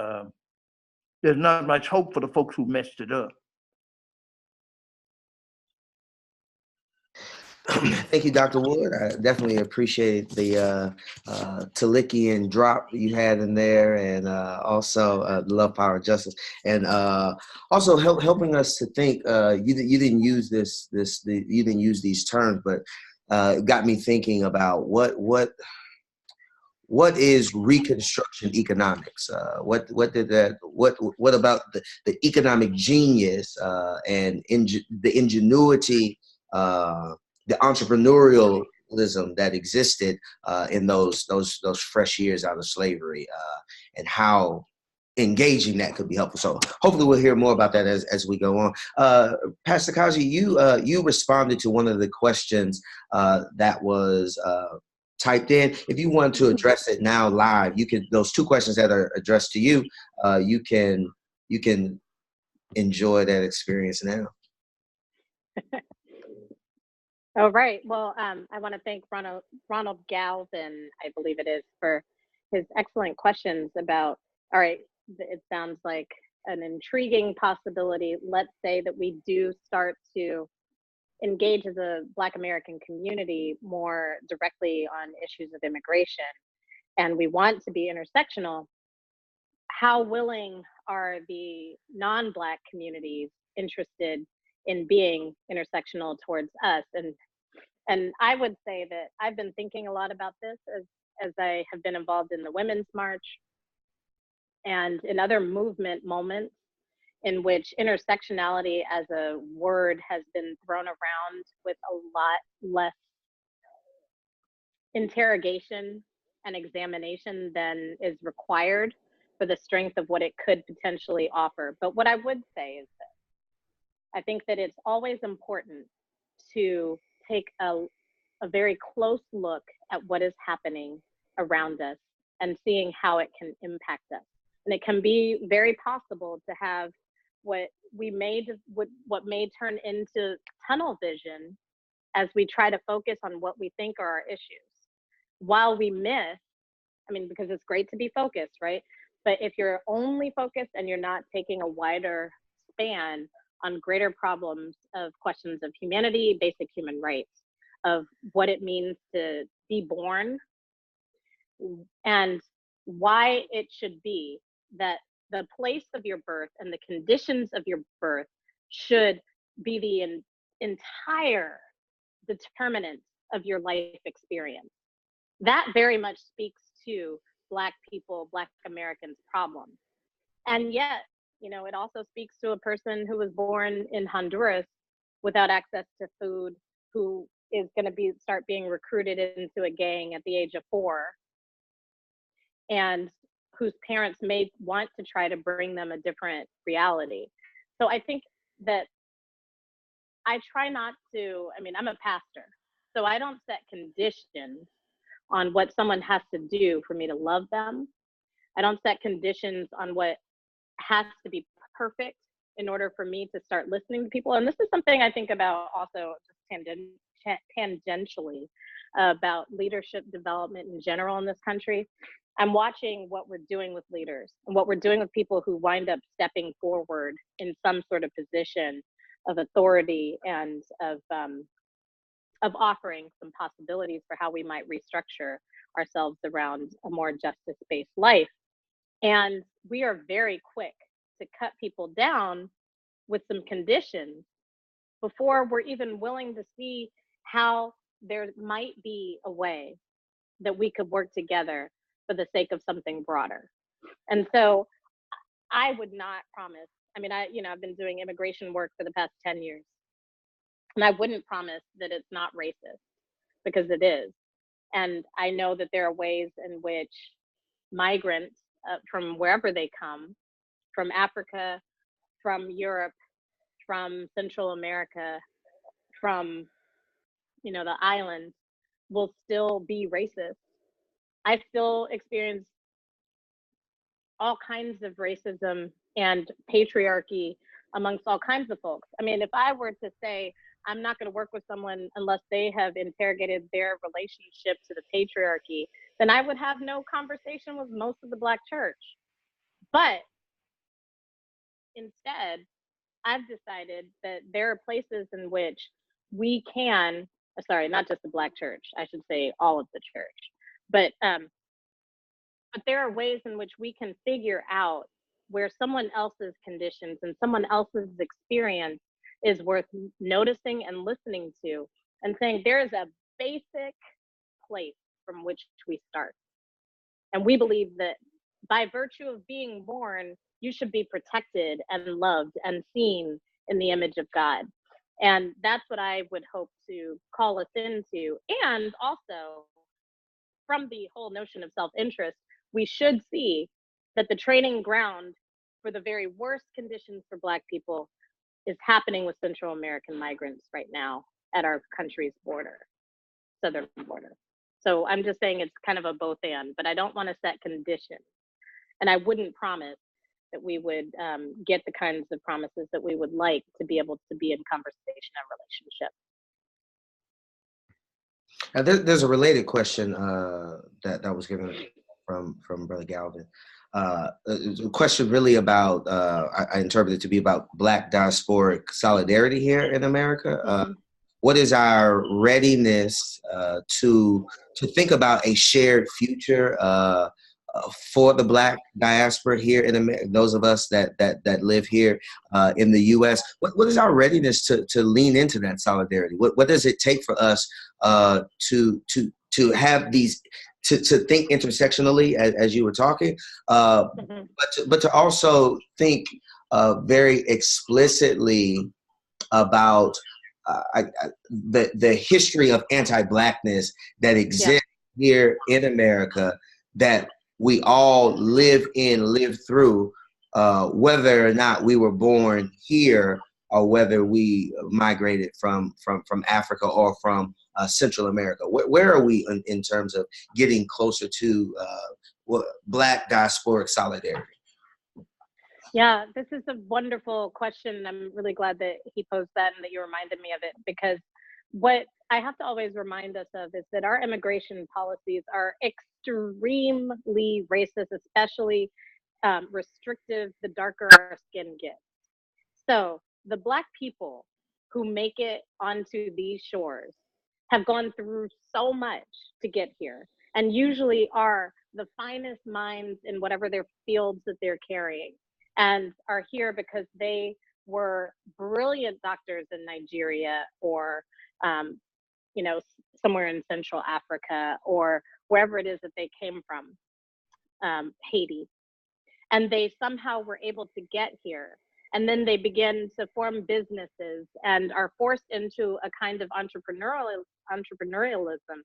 there's not much hope for the folks who messed it up.
Thank you, Dr. Wood. I definitely appreciate the Talikian drop you had in there, and also love, power, justice, and also helping us to think. You didn't use you didn't use these terms, but it got me thinking about what is Reconstruction economics? What about the economic genius and the ingenuity? The entrepreneurialism that existed in those fresh years out of slavery, and how engaging that could be helpful. So hopefully we'll hear more about that as we go on. Pastor Kaji, you responded to one of the questions that was typed in. If you want to address it now live, you can. Those two questions that are addressed to you, you can enjoy that experience now.
Oh, right. Well, I want to thank Ronald Galvin, I believe it is, for his excellent questions about, all right, it sounds like an intriguing possibility. Let's say that we do start to engage as a Black American community more directly on issues of immigration, and we want to be intersectional. How willing are the non-Black communities interested in being intersectional towards us? And I would say that I've been thinking a lot about this as I have been involved in the Women's March and in other movement moments in which intersectionality as a word has been thrown around with a lot less interrogation and examination than is required for the strength of what it could potentially offer. But what I would say is that I think that it's always important to take a very close look at what is happening around us and seeing how it can impact us. And it can be very possible to have what may turn into tunnel vision as we try to focus on what we think are our issues. While we miss, I mean, because it's great to be focused, right? But if you're only focused and you're not taking a wider span on greater problems of questions of humanity, basic human rights, of what it means to be born, and why it should be that the place of your birth and the conditions of your birth should be the entire determinant of your life experience. That very much speaks to Black people, Black Americans' problems. And yet, it also speaks to a person who was born in Honduras without access to food, who is going to start being recruited into a gang at the age of 4, and whose parents may want to try to bring them a different reality. So I think that I try not to, I'm a pastor, so I don't set conditions on what someone has to do for me to love them. I don't set conditions on what has to be perfect in order for me to start listening to people. And this is something I think about also just tangentially about leadership development in general in this country. I'm watching what we're doing with leaders and what we're doing with people who wind up stepping forward in some sort of position of authority and of offering some possibilities for how we might restructure ourselves around a more justice-based life. And we are very quick to cut people down with some conditions before we're even willing to see how there might be a way that we could work together for the sake of something broader. And so I would not promise, I've been doing immigration work for the past 10 years. And I wouldn't promise that it's not racist, because it is. And I know that there are ways in which migrants from wherever they come, from Africa, from Europe, from Central America, from, the islands, will still be racist. I still experience all kinds of racism and patriarchy amongst all kinds of folks. If I were to say, I'm not going to work with someone unless they have interrogated their relationship to the patriarchy, then I would have no conversation with most of the Black church. But instead, I've decided that there are places in which we can, not just the Black church, I should say all of the church, but there are ways in which we can figure out where someone else's conditions and someone else's experience is worth noticing and listening to, and saying there is a basic place from which we start. And we believe that by virtue of being born, you should be protected and loved and seen in the image of God. And that's what I would hope to call us into. And also, from the whole notion of self-interest, we should see that the training ground for the very worst conditions for Black people is happening with Central American migrants right now at our country's border, southern border. So I'm just saying it's kind of a both and, but I don't want to set conditions. And I wouldn't promise that we would get the kinds of promises that we would like to be able to be in conversation and relationship.
There's a related question that was given from Brother Galvin. A question really about, I interpret it to be about Black diasporic solidarity here in America. What is our readiness to think about a shared future for the Black diaspora here in America, those of us that live here in the U.S.? What is our readiness to lean into that solidarity? What does it take for us to have these to think intersectionally as you were talking,
Mhm.
but to also think very explicitly about the history of anti-Blackness that exists here in America, that we all live through, whether or not we were born here or whether we migrated from Africa or from Central America. Where are we in terms of getting closer to Black diasporic solidarity?
Yeah, this is a wonderful question. I'm really glad that he posed that and that you reminded me of it, because what I have to always remind us of is that our immigration policies are extremely racist, especially restrictive the darker our skin gets. So the Black people who make it onto these shores have gone through so much to get here, and usually are the finest minds in whatever their fields that they're carrying, and are here because they were brilliant doctors in Nigeria, or um, somewhere in Central Africa, or wherever it is that they came from, Haiti, and they somehow were able to get here. And then they begin to form businesses and are forced into a kind of entrepreneurialism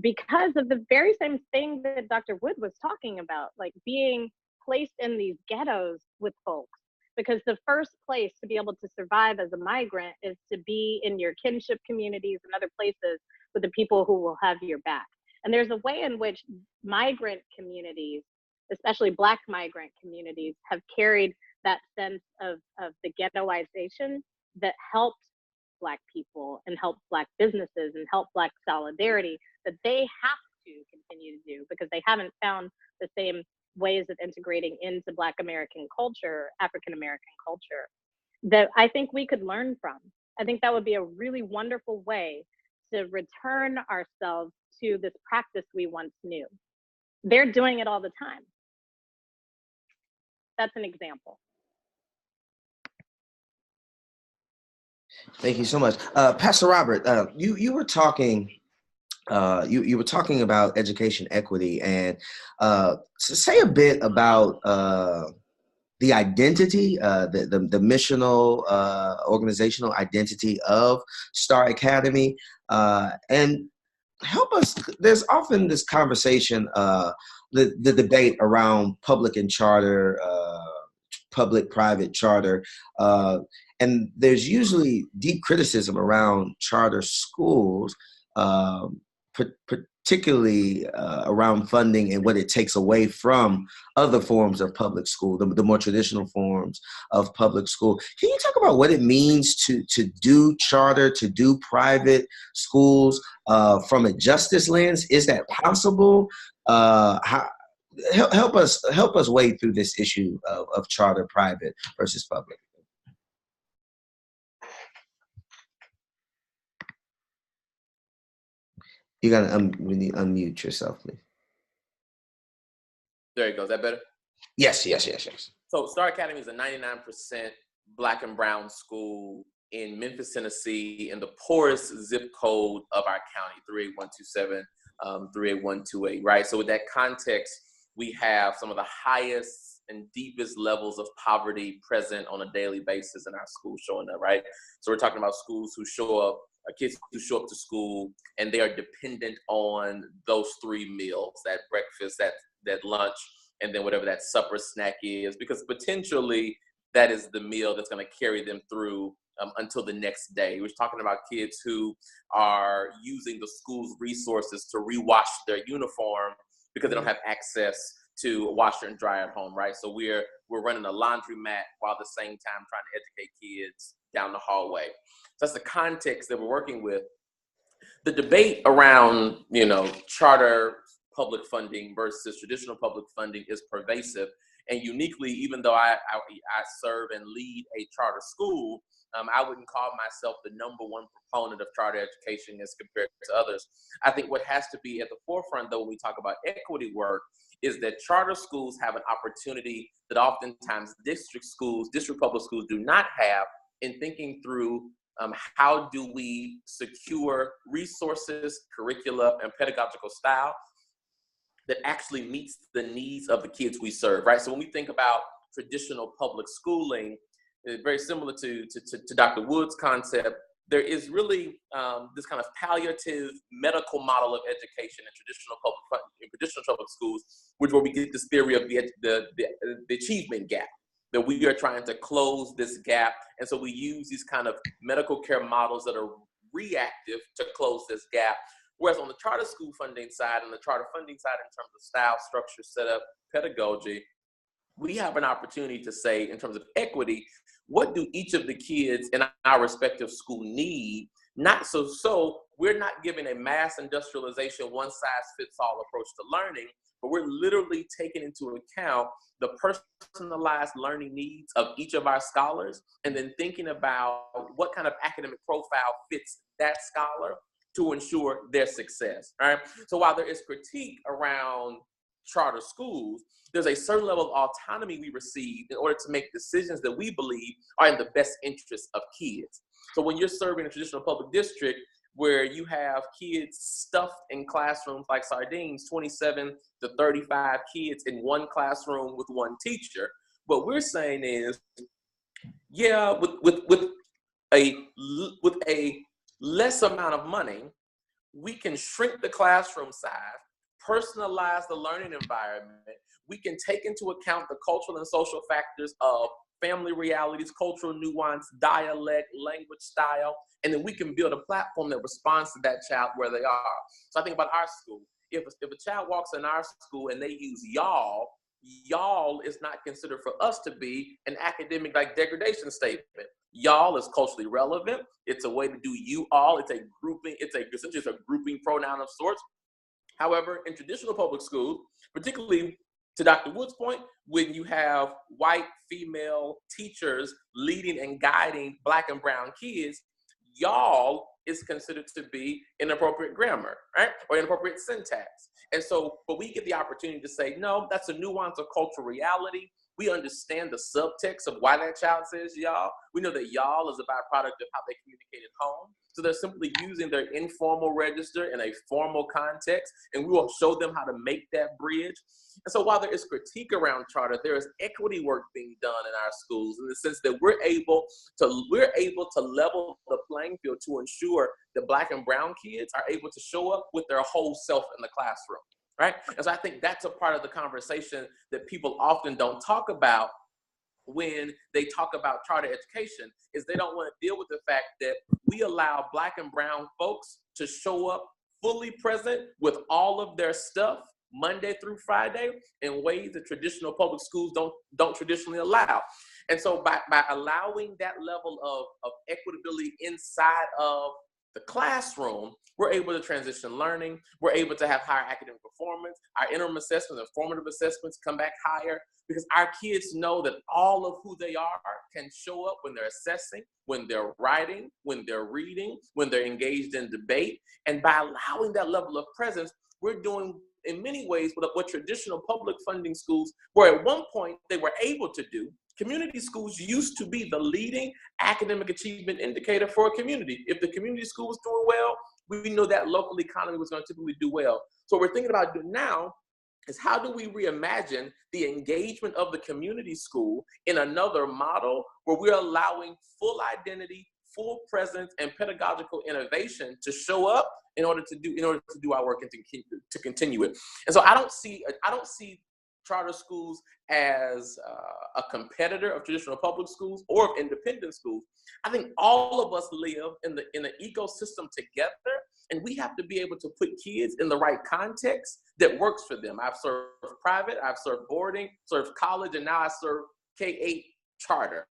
because of the very same thing that Dr. Wood was talking about, like being placed in these ghettos with folks. Because the first place to be able to survive as a migrant is to be in your kinship communities and other places with the people who will have your back. And there's a way in which migrant communities, especially Black migrant communities, have carried that sense of the ghettoization that helped Black people and helped Black businesses and helped Black solidarity, that they have to continue to do because they haven't found the same ways of integrating into Black American culture, African American culture, that I think we could learn from. I think that would be a really wonderful way to return ourselves to this practice we once knew. They're doing it all the time. That's an example.
Thank you so much, Pastor Robert. You were talking. You were talking about education equity, and so say a bit about the identity, the missional, organizational identity of Star Academy, and help us. There's often this conversation, the debate around public and charter, public-private charter, and there's usually deep criticism around charter schools, particularly around funding and what it takes away from other forms of public school, the more traditional forms of public school. Can you talk about what it means to do charter, to do private schools from a justice lens? Is that possible? Help us wade through this issue of charter, private versus public. You gotta unmute yourself, please.
There you go. Is that better?
Yes.
So Star Academy is a 99% Black and brown school in Memphis, Tennessee, in the poorest zip code of our county, 38127, 38128, right? So with that context, we have some of the highest and deepest levels of poverty present on a daily basis in our school showing up, right? So we're talking about schools who show up, kids who show up to school, and they are dependent on those three meals, that breakfast, that lunch, and then whatever that supper snack is, because potentially that is the meal that's going to carry them through until the next day. We're talking about kids who are using the school's resources to rewash their uniform because they don't have access to a washer and dryer at home, right? So we're running a laundromat while at the same time trying to educate kids down the hallway. So that's the context that we're working with. The debate around, charter public funding versus traditional public funding is pervasive. And uniquely, even though I serve and lead a charter school, I wouldn't call myself the number one proponent of charter education as compared to others. I think what has to be at the forefront, though, when we talk about equity work, is that charter schools have an opportunity that oftentimes district public schools do not have in thinking through how do we secure resources, curricula, and pedagogical style that actually meets the needs of the kids we serve, right? So when we think about traditional public schooling, it's very similar to Dr. Wood's concept. There is really this kind of palliative medical model of education in traditional public schools, which where we get this theory of the achievement gap, that we are trying to close this gap. And so we use these kind of medical care models that are reactive to close this gap. Whereas on the charter school funding side and the charter funding side, in terms of style, structure, setup, pedagogy, we have an opportunity to say, in terms of equity, what do each of the kids in our respective school need? Not so we're not giving a mass industrialization, one size fits all approach to learning, but we're literally taking into account the personalized learning needs of each of our scholars, and then thinking about what kind of academic profile fits that scholar to ensure their success, right? So while there is critique around charter schools, there's a certain level of autonomy we receive in order to make decisions that we believe are in the best interest of kids. So when you're serving a traditional public district where you have kids stuffed in classrooms like sardines, 27 to 35 kids in one classroom with one teacher, what we're saying is, yeah, with a less amount of money, we can shrink the classroom size, personalize the learning environment. We can take into account the cultural and social factors of family realities, cultural nuance, dialect, language style, and then we can build a platform that responds to that child where they are. So I think about our school. If a child walks in our school and they use y'all is not considered for us to be an academic degradation statement. Y'all is culturally relevant. It's a way to do you all. It's a grouping. Essentially a grouping pronoun of sorts. However, in traditional public schools, particularly to Dr. Wood's point, when you have white female teachers leading and guiding Black and brown kids, y'all is considered to be inappropriate grammar, right? Or inappropriate syntax. And so, but we get the opportunity to say, no, that's a nuance of cultural reality. We understand the subtext of why that child says y'all. We know that y'all is a byproduct of how they communicate at home. So they're simply using their informal register in a formal context, and we will show them how to make that bridge. And so while there is critique around charter, there is equity work being done in our schools in the sense that we're able to level the playing field to ensure that Black and brown kids are able to show up with their whole self in the classroom, right? And so I think that's a part of the conversation that people often don't talk about when they talk about charter education, is they don't want to deal with the fact that we allow Black and brown folks to show up fully present with all of their stuff Monday through Friday in ways that traditional public schools don't traditionally allow. And so by allowing that level of equitability inside of the classroom, we're able to transition learning. We're able to have higher academic performance. Our interim assessments and formative assessments come back higher because our kids know that all of who they are can show up when they're assessing, when they're writing, when they're reading, when they're engaged in debate. And by allowing that level of presence, we're doing in many ways what traditional public funding schools were at one point they were able to do. Community schools used to be the leading academic achievement indicator for a community. If the community school was doing well, we know that local economy was going to typically do well. So what we're thinking about doing now is how do we reimagine the engagement of the community school in another model where we're allowing full identity, full presence, and pedagogical innovation to show up in order to do our work and to continue it. And so I don't see charter schools as a competitor of traditional public schools or of independent schools. I think all of us live in an ecosystem together, and we have to be able to put kids in the right context that works for them. I've served private, I've served boarding, served college, and now I serve K-8 charter.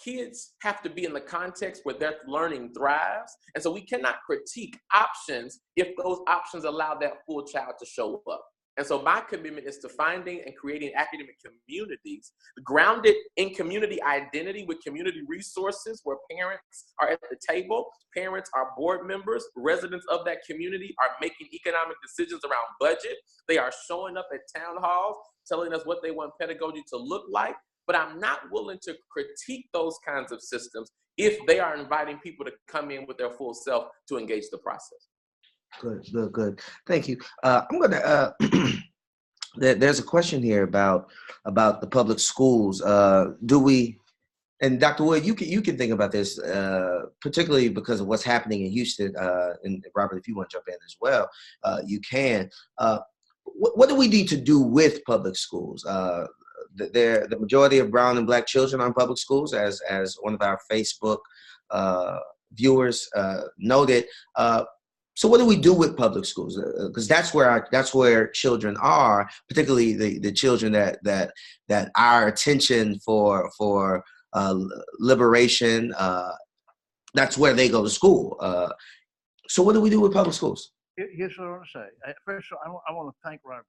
Kids have to be in the context where their learning thrives. And so we cannot critique options if those options allow that full child to show up. And so my commitment is to finding and creating academic communities grounded in community identity with community resources where parents are at the table, parents are board members, residents of that community are making economic decisions around budget. They are showing up at town halls, telling us what they want pedagogy to look like. But I'm not willing to critique those kinds of systems if they are inviting people to come in with their full self to engage the process.
Good. Thank you. I'm going to there's a question here about the public schools. Do we? And Dr. Wood, you can think about this, particularly because of what's happening in Houston. And Robert, if you want to jump in as well, you can. What do we need to do with public schools? The majority of brown and black children are in public schools, as one of our Facebook viewers noted. So what do we do with public schools? Because that's where children are, particularly the children that our attention for liberation. That's where they go to school. So what do we do with public schools?
Here's what I want to say. First of all, I want to thank Robert.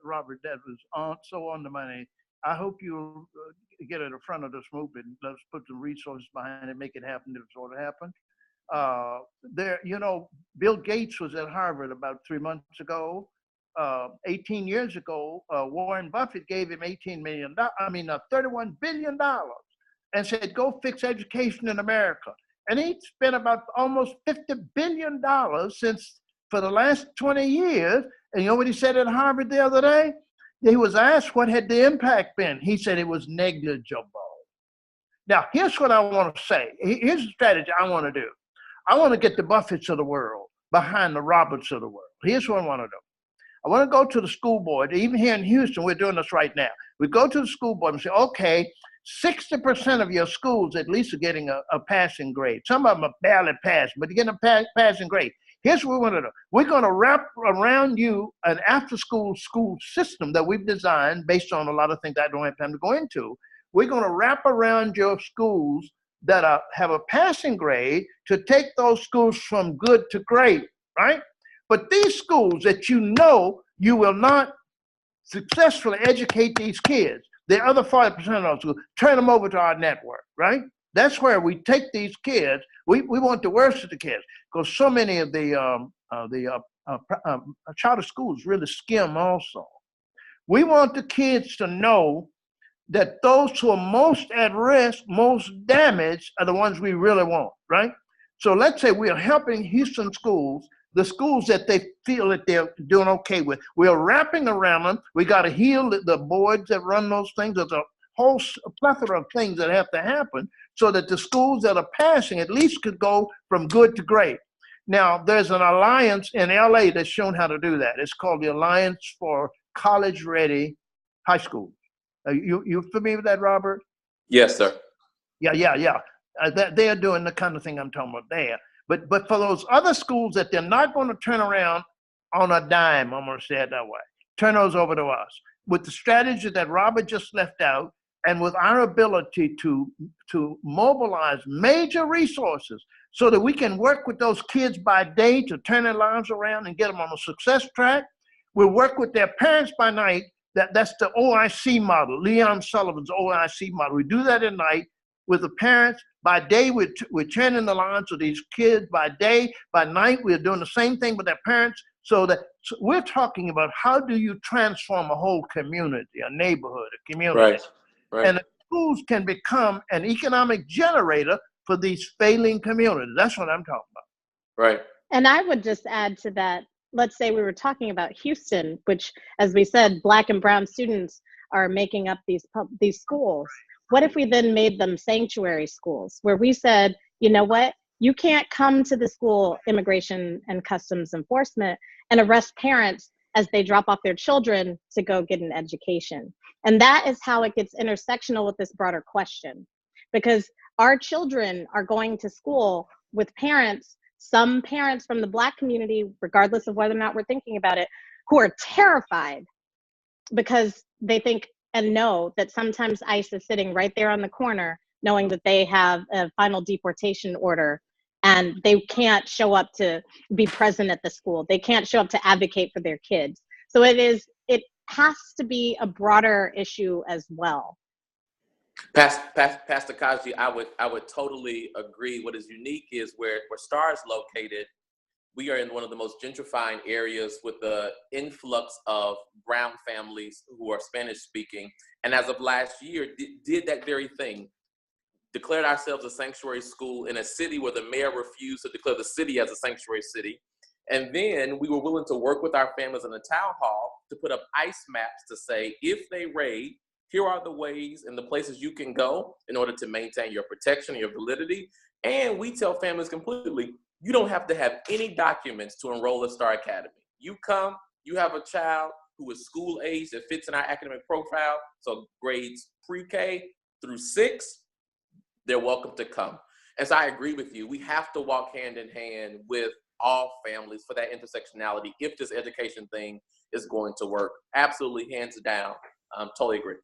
Robert, that was so on the money. I hope you get at the front of this movement. Let's put some resources behind it, make it happen if it's going to happen. Bill Gates was at Harvard about 3 months ago. 18 years ago, Warren Buffett gave him $31 billion and said, go fix education in America. And he spent about almost $50 billion for the last 20 years. And you know what he said at Harvard the other day? He was asked what had the impact been. He said it was negligible. Now, here's what I want to say. Here's the strategy I want to do. I want to get the Buffetts of the world behind the Roberts of the world. Here's what I want to do. I want to go to the school board. Even here in Houston, we're doing this right now. We go to the school board and say, okay, 60% of your schools at least are getting a passing grade. Some of them are barely passing, but you're getting a passing grade. Here's what we want to do. We're going to wrap around you an after-school school system that we've designed based on a lot of things I don't have time to go into. We're going to wrap around your schools that have a passing grade to take those schools from good to great, right? But these schools that you know you will not successfully educate these kids, the other 40% of those schools, turn them over to our network, right? That's where we take these kids. We want the worst of the kids because so many of the charter schools really skim also. We want the kids to know that those who are most at risk, most damaged are the ones we really want, right? So let's say we are helping Houston schools, the schools that they feel that they're doing okay with. We're wrapping around them. We got to heal the boards that run those things. There's a whole plethora of things that have to happen so that the schools that are passing at least could go from good to great. Now, there's an alliance in LA that's shown how to do that. It's called the Alliance for College-Ready High Schools. You familiar with that, Robert?
Yes, sir.
Yeah. They're doing the kind of thing I'm talking about there. But for those other schools that they're not going to turn around on a dime, I'm going to say it that way, turn those over to us. With the strategy that Robert just left out, and with our ability to mobilize major resources so that we can work with those kids by day to turn their lives around and get them on a success track. We'll work with their parents by night. That's the OIC model, Leon Sullivan's OIC model. We do that at night with the parents. By day, we're turning the lives of these kids by day. By night, we're doing the same thing with their parents. So we're talking about how do you transform a whole community, a neighborhood, a community. Right. And the schools can become an economic generator for these failing communities. That's what I'm talking about.
Right.
And I would just add to that, let's say we were talking about Houston, which, as we said, Black and brown students are making up these schools. What if we then made them sanctuary schools where we said, you know what, you can't come to the school, Immigration and Customs Enforcement, and arrest parents as they drop off their children to go get an education. And that is how it gets intersectional with this broader question, because our children are going to school with parents, some parents from the Black community, regardless of whether or not we're thinking about it, who are terrified because they think and know that sometimes ICE is sitting right there on the corner, knowing that they have a final deportation order and they can't show up to be present at the school. They can't show up to advocate for their kids. So it has to be a broader issue as well.
Pastor Kaji, I would totally agree. What is unique is where STAR is located. We are in one of the most gentrifying areas with the influx of brown families who are Spanish speaking. And as of last year, did that very thing. Declared ourselves a sanctuary school in a city where the mayor refused to declare the city as a sanctuary city. And then we were willing to work with our families in the town hall to put up ice maps to say, if they raid, here are the ways and the places you can go in order to maintain your protection and your validity. And we tell families completely, you don't have to have any documents to enroll at Star Academy. You come, you have a child who is school age that fits in our academic profile, so grades pre-K through 6, they're welcome to come. And so I agree with you. We have to walk hand in hand with all families for that intersectionality if this education thing is going to work. Absolutely, hands down. Totally agree.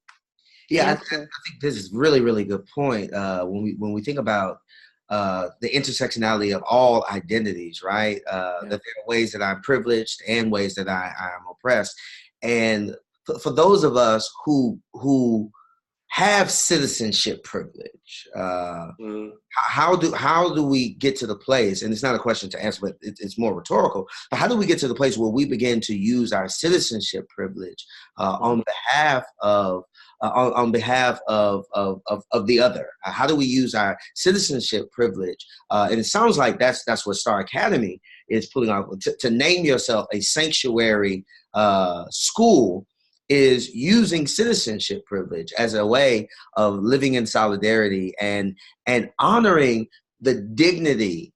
Yeah, I think this is really, really good point. When we think about the intersectionality of all identities, right? That there are ways that I'm privileged and ways that I am oppressed. And for those of us who have citizenship privilege, how do we get to the place? And it's not a question to answer, but it's more rhetorical. But how do we get to the place where we begin to use our citizenship privilege on behalf of the other? How do we use our citizenship privilege? And it sounds like that's what Star Academy is pulling out. To name yourself a sanctuary school is using citizenship privilege as a way of living in solidarity and honoring the dignity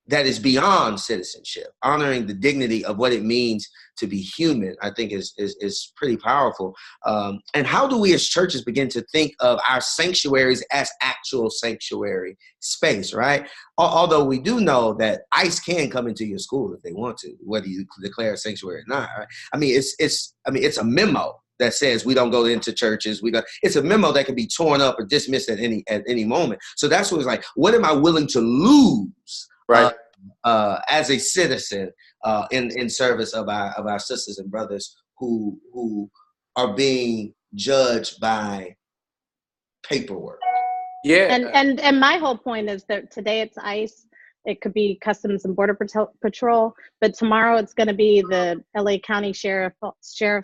that is beyond citizenship, honoring the dignity of what it means to be human, I think is pretty powerful. And how do we as churches begin to think of our sanctuaries as actual sanctuary space, right? Although we do know that ICE can come into your school if they want to, whether you declare a sanctuary or not, right? I mean, it's a memo that says we don't go into churches. It's a memo that can be torn up or dismissed at any moment. So that's what it's like. What am I willing to lose?
Right.
As a citizen, in service of our sisters and brothers who are being judged by paperwork.
Yeah.
And my whole point is that today it's ICE. It could be Customs and Border Patrol, but tomorrow it's going to be the LA County Sheriff's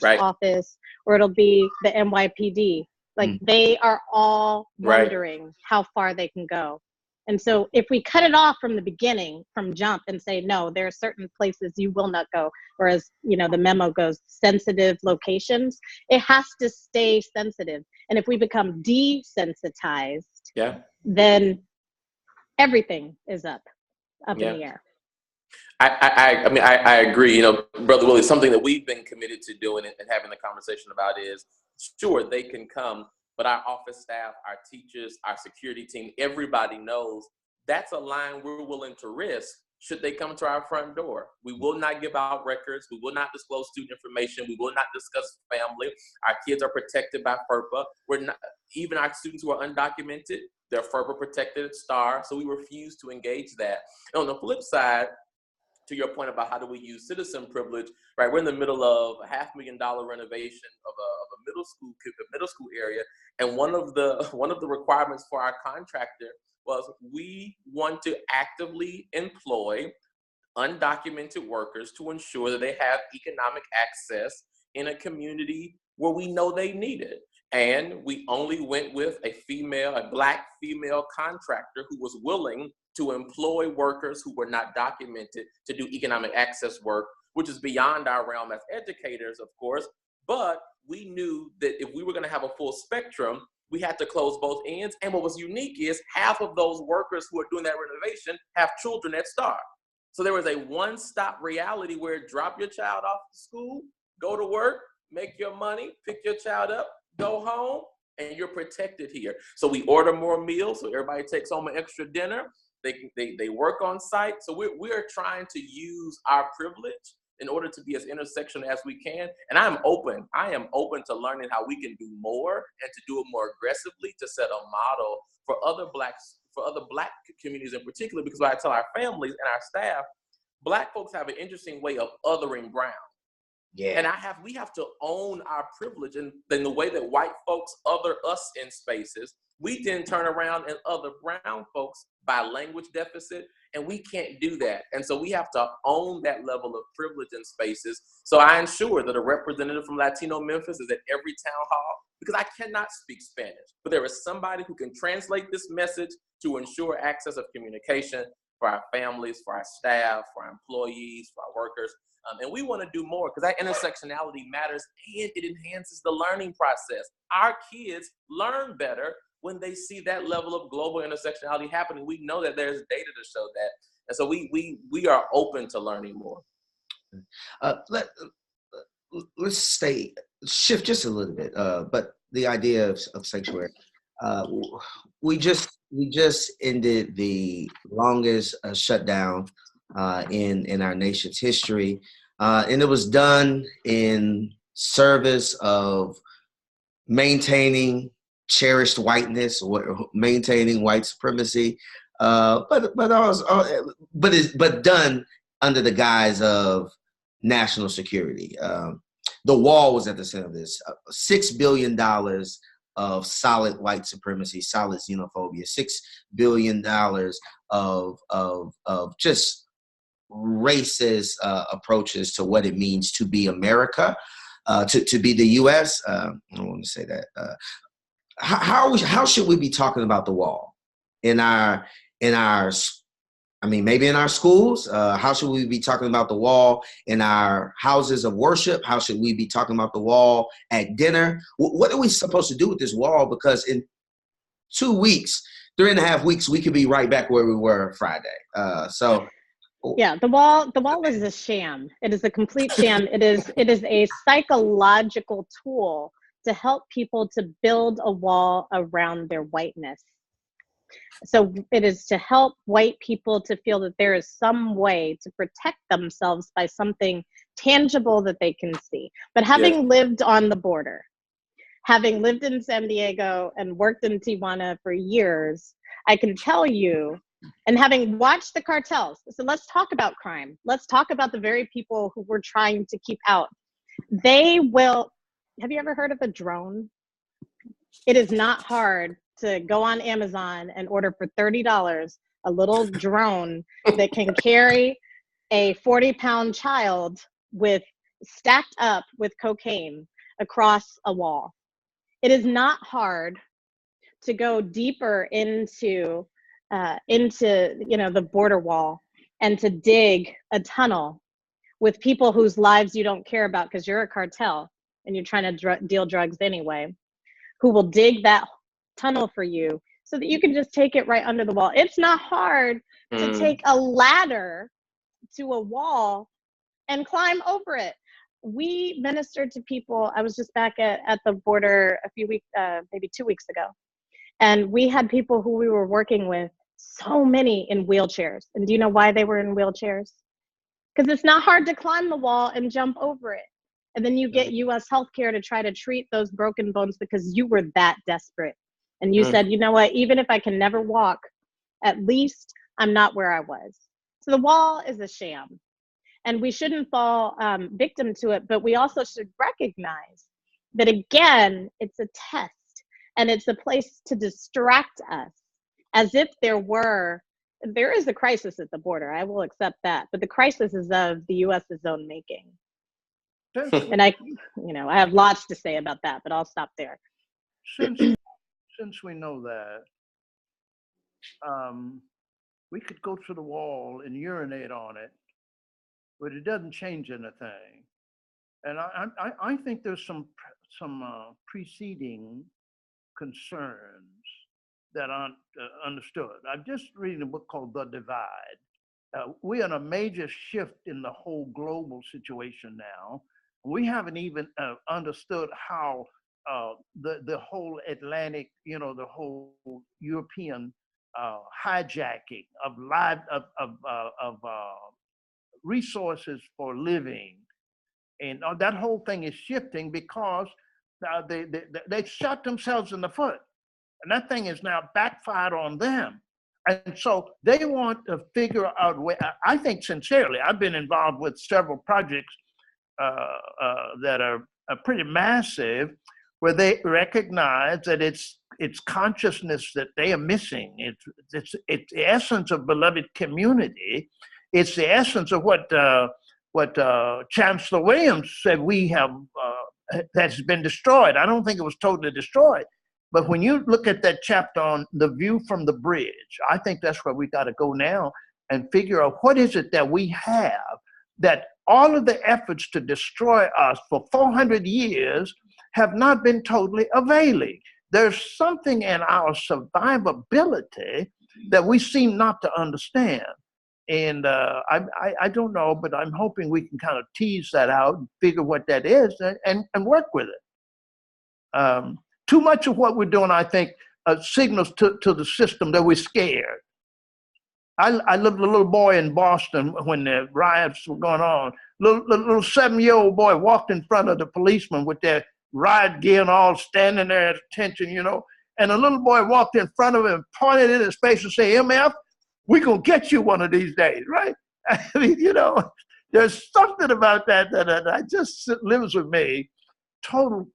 Right.
Office, or it'll be the NYPD. Like they are all wondering how far they can go. And so if we cut it off from the beginning, from jump, and say, no, there are certain places you will not go, or as the memo goes, sensitive locations, it has to stay sensitive. And if we become desensitized, then everything is up in the air.
I agree. Brother Willie, something that we've been committed to doing and having the conversation about is, sure, they can come, but our office staff, our teachers, our security team, everybody knows that's a line we're willing to risk should they come to our front door. We will not give out records. We will not disclose student information. We will not discuss family. Our kids are protected by FERPA. Even our students who are undocumented, they're FERPA protected at STAR, so we refuse to engage that. And on the flip side, to your point about how do we use citizen privilege, right? We're in the middle of a $500,000 renovation of a middle school area, and one of the requirements for our contractor was we want to actively employ undocumented workers to ensure that they have economic access in a community where we know they need it. And we only went with a Black female contractor who was willing to employ workers who were not documented to do economic access work, which is beyond our realm as educators, of course. But we knew that if we were going to have a full spectrum, we had to close both ends. And what was unique is half of those workers who are doing that renovation have children at STAR. So there was a one-stop reality where drop your child off to school, go to work, make your money, pick your child up, go home, and you're protected here. So we order more meals, so everybody takes home an extra dinner. They work on site. So we're trying to use our privilege in order to be as intersectional as we can. And I am open to learning how we can do more and to do it more aggressively to set a model for other Black communities in particular, because what I tell our families and our staff, Black folks have an interesting way of othering brown. Yeah. And we have to own our privilege. And then the way that white folks other us in spaces, we then turn around and other brown folks by language deficit, and we can't do that. And so we have to own that level of privilege in spaces. So I ensure that a representative from Latino Memphis is at every town hall, because I cannot speak Spanish, but there is somebody who can translate this message to ensure access of communication. for our families, for our staff, for our employees, for our workers. And we want to do more because that intersectionality matters and it enhances the learning process. Our kids learn better when they see that level of global intersectionality happening. We know that there's data to show that. And so we are open to learning more.
Let's shift just a little bit, but the idea of sanctuary. We just ended the longest shutdown in our nation's history, and it was done in service of maintaining cherished whiteness or maintaining white supremacy, but done under the guise of national security. The wall was at the center of this. $6 billion of solid white supremacy, solid xenophobia. $6 billion of just racist approaches to what it means to be America, to be the U.S. I don't want to say that. How should we be talking about the wall in our maybe in our schools? How should we be talking about the wall in our houses of worship? How should we be talking about the wall at dinner? What are we supposed to do with this wall? Because in 2 weeks, 3.5 weeks, we could be right back where we were Friday.
Yeah, the wall is a sham. It is a complete sham. It is a psychological tool to help people to build a wall around their whiteness. So it is to help white people to feel that there is some way to protect themselves by something tangible that they can see. But having lived on the border, having lived in San Diego and worked in Tijuana for years, I can tell you, and having watched the cartels, so let's talk about crime. Let's talk about the very people who we're trying to keep out. They will, have you ever heard of a drone? It is not hard to go on Amazon and order for $30 a little drone that can carry a 40-pound child stacked up with cocaine across a wall. It is not hard to go deeper into the border wall and to dig a tunnel with people whose lives you don't care about because you're a cartel and you're trying to deal drugs anyway, who will dig that tunnel for you so that you can just take it right under the wall. It's not hard to take a ladder to a wall and climb over it. We ministered to people. I was just back at the border a few weeks, maybe 2 weeks ago. And we had people who we were working with, so many in wheelchairs. And do you know why they were in wheelchairs? Because it's not hard to climb the wall and jump over it. And then you get U.S. healthcare to try to treat those broken bones because you were that desperate. And you said, you know what, even if I can never walk, at least I'm not where I was. So the wall is a sham. And we shouldn't fall victim to it, but we also should recognize that, again, it's a test and it's a place to distract us as if there is a crisis at the border. I will accept that. But the crisis is of the U.S.'s own making. And I have lots to say about that, but I'll stop there.
Since we know that, we could go to the wall and urinate on it, but it doesn't change anything. And I think there's some preceding concerns that aren't understood. I'm just reading a book called The Divide. We're in a major shift in the whole global situation now. We haven't even understood how the whole Atlantic, the whole European hijacking of resources for living, and that whole thing is shifting because they shot themselves in the foot, and that thing is now backfired on them. And so they want to figure out a way. I think sincerely, I've been involved with several projects that are pretty massive, where they recognize that it's consciousness that they are missing. It's the essence of beloved community. It's the essence of what Chancellor Williams said we have that's been destroyed. I don't think it was totally destroyed, but when you look at that chapter on the view from the bridge, I think that's where we got to go now. and figure out what is it that we have that all of the efforts to destroy us for 400 years have not been totally availing. There's something in our survivability that we seem not to understand. And I don't know, but I'm hoping we can kind of tease that out and figure what that is and work with it. Too much of what we're doing, I think, signals to the system that we're scared. I lived with a little boy in Boston when the riots were going on. Little 7-year-old boy walked in front of the policeman with their riot gear and all, standing there at attention, you know. And a little boy walked in front of him and pointed in his face and said, "MF, we're going to get you one of these days," right? I mean, you know, there's something about that that just lives with me. Total,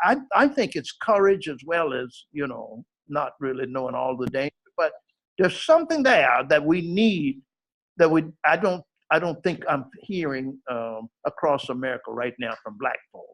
I think it's courage as well as, you know, not really knowing all the danger, but there's something there that we need that I don't think I'm hearing across America right now from Black folks.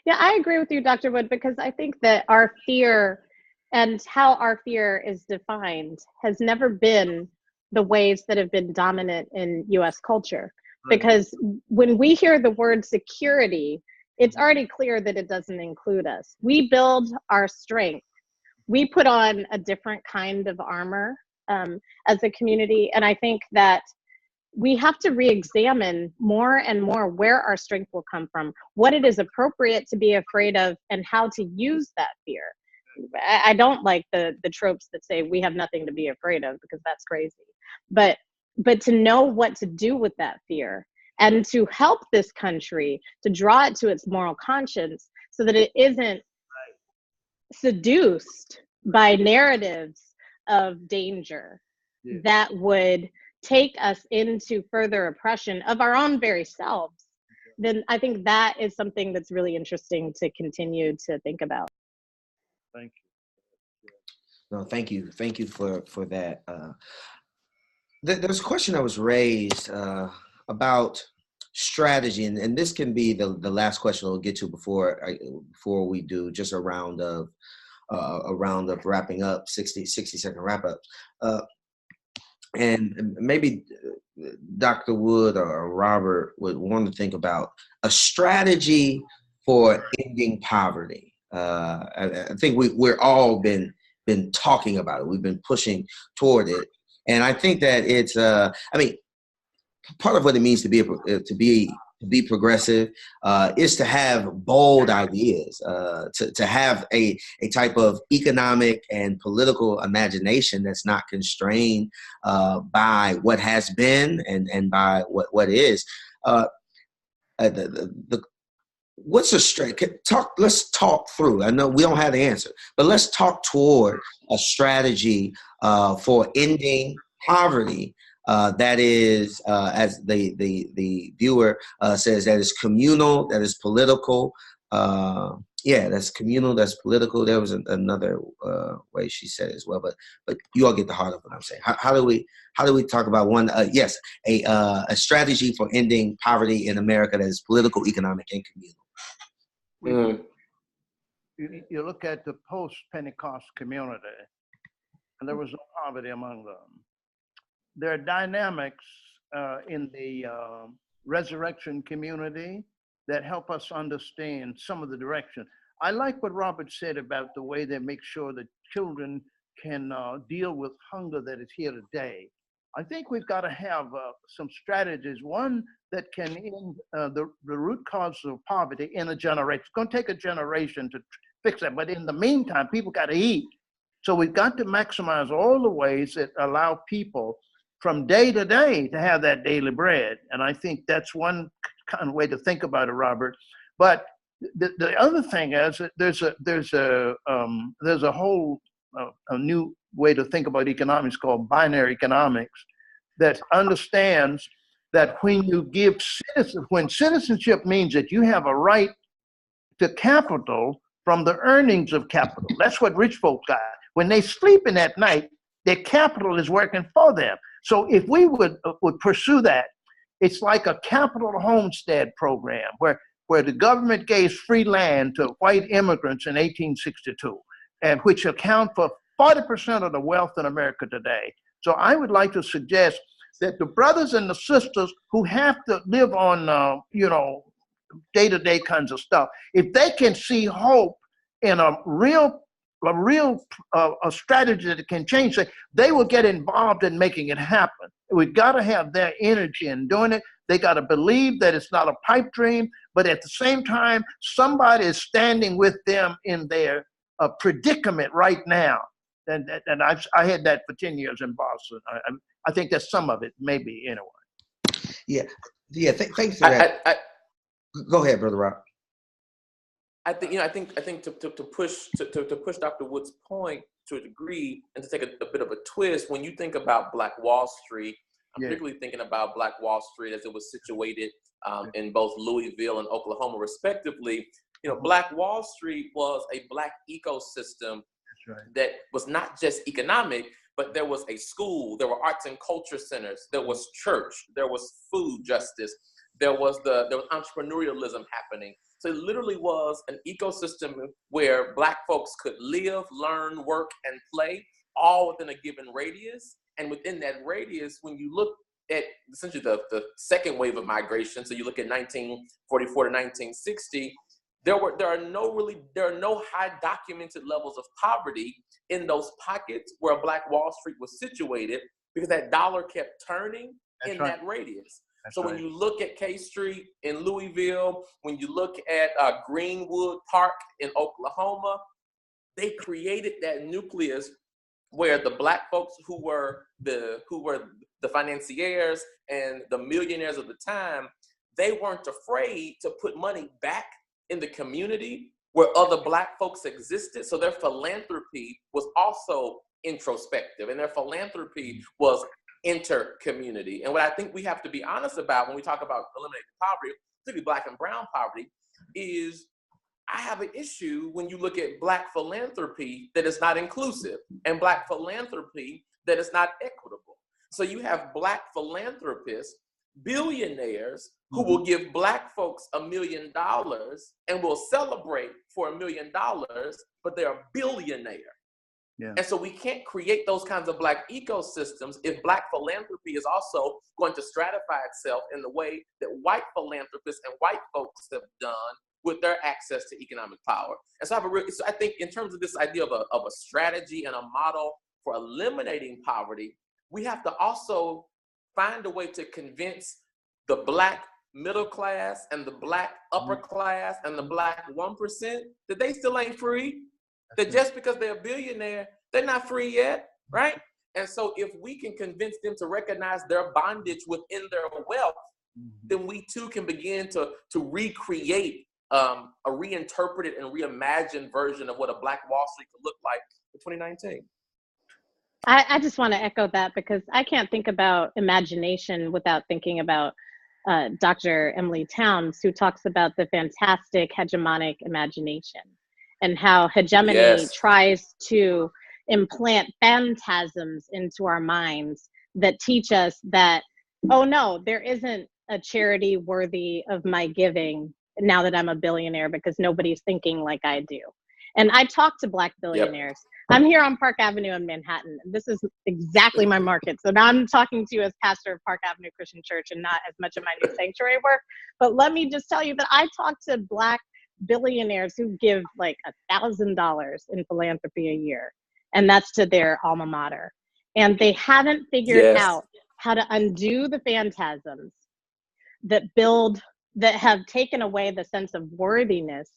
Yeah, I agree with you, Dr. Wood, because I think that our fear and how our fear is defined has never been the ways that have been dominant in US culture. Right. Because when we hear the word security, it's already clear that it doesn't include us. We build our strength. We put on a different kind of armor as a community. And I think that we have to re-examine more and more where our strength will come from, what it is appropriate to be afraid of, and how to use that fear. I don't like the tropes that say we have nothing to be afraid of, because that's crazy. But to know what to do with that fear and to help this country to draw it to its moral conscience so that it isn't seduced by narratives of danger that would take us into further oppression of our own very selves, then I think that is something that's really interesting to continue to think about.
Thank you.
No, thank you. Thank you for that. There's a question that was raised about strategy, and this can be the last question we'll get to before we do just a round of wrapping up, 60-second wrap up. And maybe Dr. Wood or Robert would want to think about a strategy for ending poverty. I think we're all been talking about it. We've been pushing toward it, and I think that it's. I mean, part of what it means to be progressive is to have bold ideas, to have a type of economic and political imagination that's not constrained by what has been and by what is. What's a let's talk through. I know we don't have the answer, but let's talk toward a strategy for ending poverty. That is, as the viewer says, that is communal, that is political. That's communal, that's political. There was another way she said it as well, but you all get the heart of what I'm saying. How do we talk about one? Yes, a strategy for ending poverty in America that is political, economic, and communal.
You look at the post-Pentecost community, and there was no poverty among them. There are dynamics in the resurrection community that help us understand some of the direction. I like what Robert said about the way they make sure that children can deal with hunger that is here today. I think we've got to have some strategies, one that can end the root cause of poverty in a generation. It's going to take a generation to fix that, but in the meantime, people got to eat. So we've got to maximize all the ways that allow people from day to day to have that daily bread. And I think that's one kind of way to think about it, Robert. But the other thing is that there's a whole a new way to think about economics called binary economics that understands that when you give when citizenship means that you have a right to capital from the earnings of capital. That's what rich folks got. When they sleeping at night, their capital is working for them. So if we would pursue that, it's like a capital homestead program where the government gave free land to white immigrants in 1862, and which account for 40% of the wealth in America today. So I would like to suggest that the brothers and the sisters who have to live on, day-to-day kinds of stuff, if they can see hope in a real a strategy that can change it, they will get involved in making it happen. We've got to have their energy in doing it. They got to believe that it's not a pipe dream, but at the same time, somebody is standing with them in their predicament right now. And I had that for 10 years in Boston. I think that's some of it, maybe, anyway.
Yeah. Thanks for that. Go ahead, Brother Rob.
I think to push Dr. Wood's point to a degree, and to take a bit of a twist, when you think about Black Wall Street, I'm particularly thinking about Black Wall Street as it was situated in both Louisville and Oklahoma, respectively. Black Wall Street was a Black ecosystem that was not just economic, but there was a school, there were arts and culture centers, there was church, there was food justice, there was entrepreneurialism happening. So it literally was an ecosystem where Black folks could live, learn, work, and play all within a given radius. And within that radius, when you look at essentially the second wave of migration, so you look at 1944 to 1960, there are no high documented levels of poverty in those pockets where Black Wall Street was situated, because that dollar kept turning that radius. When you look at K Street in Louisville, when you look at Greenwood Park in Oklahoma, they created that nucleus where the Black folks who were the financiers and the millionaires of the time, they weren't afraid to put money back in the community where other Black folks existed. So their philanthropy was also introspective, and their philanthropy was inter-community. And what I think we have to be honest about when we talk about eliminating poverty, particularly Black and brown poverty, is I have an issue when you look at Black philanthropy that is not inclusive and Black philanthropy that is not equitable. So you have Black philanthropists, billionaires, who will give Black folks $1 million and will celebrate for $1 million, but they're a billionaire. Yeah. And so we can't create those kinds of Black ecosystems if Black philanthropy is also going to stratify itself in the way that white philanthropists and white folks have done with their access to economic power. And so I think in terms of this idea of a strategy and a model for eliminating poverty, we have to also find a way to convince the Black middle class and the Black upper class and the Black 1% that they still ain't free. That just because they're a billionaire, they're not free yet, right? And so if we can convince them to recognize their bondage within their wealth, then we too can begin to recreate a reinterpreted and reimagined version of what a Black Wall Street could look like in 2019.
I just want to echo that, because I can't think about imagination without thinking about Dr. Emily Towns, who talks about the fantastic hegemonic imagination and how hegemony tries to implant phantasms into our minds that teach us that, oh no, there isn't a charity worthy of my giving now that I'm a billionaire, because nobody's thinking like I do. And I talk to Black billionaires. Yep. I'm here on Park Avenue in Manhattan. This is exactly my market. So now I'm talking to you as pastor of Park Avenue Christian Church and not as much of my new sanctuary work. But let me just tell you that I talk to Black billionaires who give like $1,000 in philanthropy a year, and that's to their alma mater. And they haven't figured out how to undo the phantasms that have taken away the sense of worthiness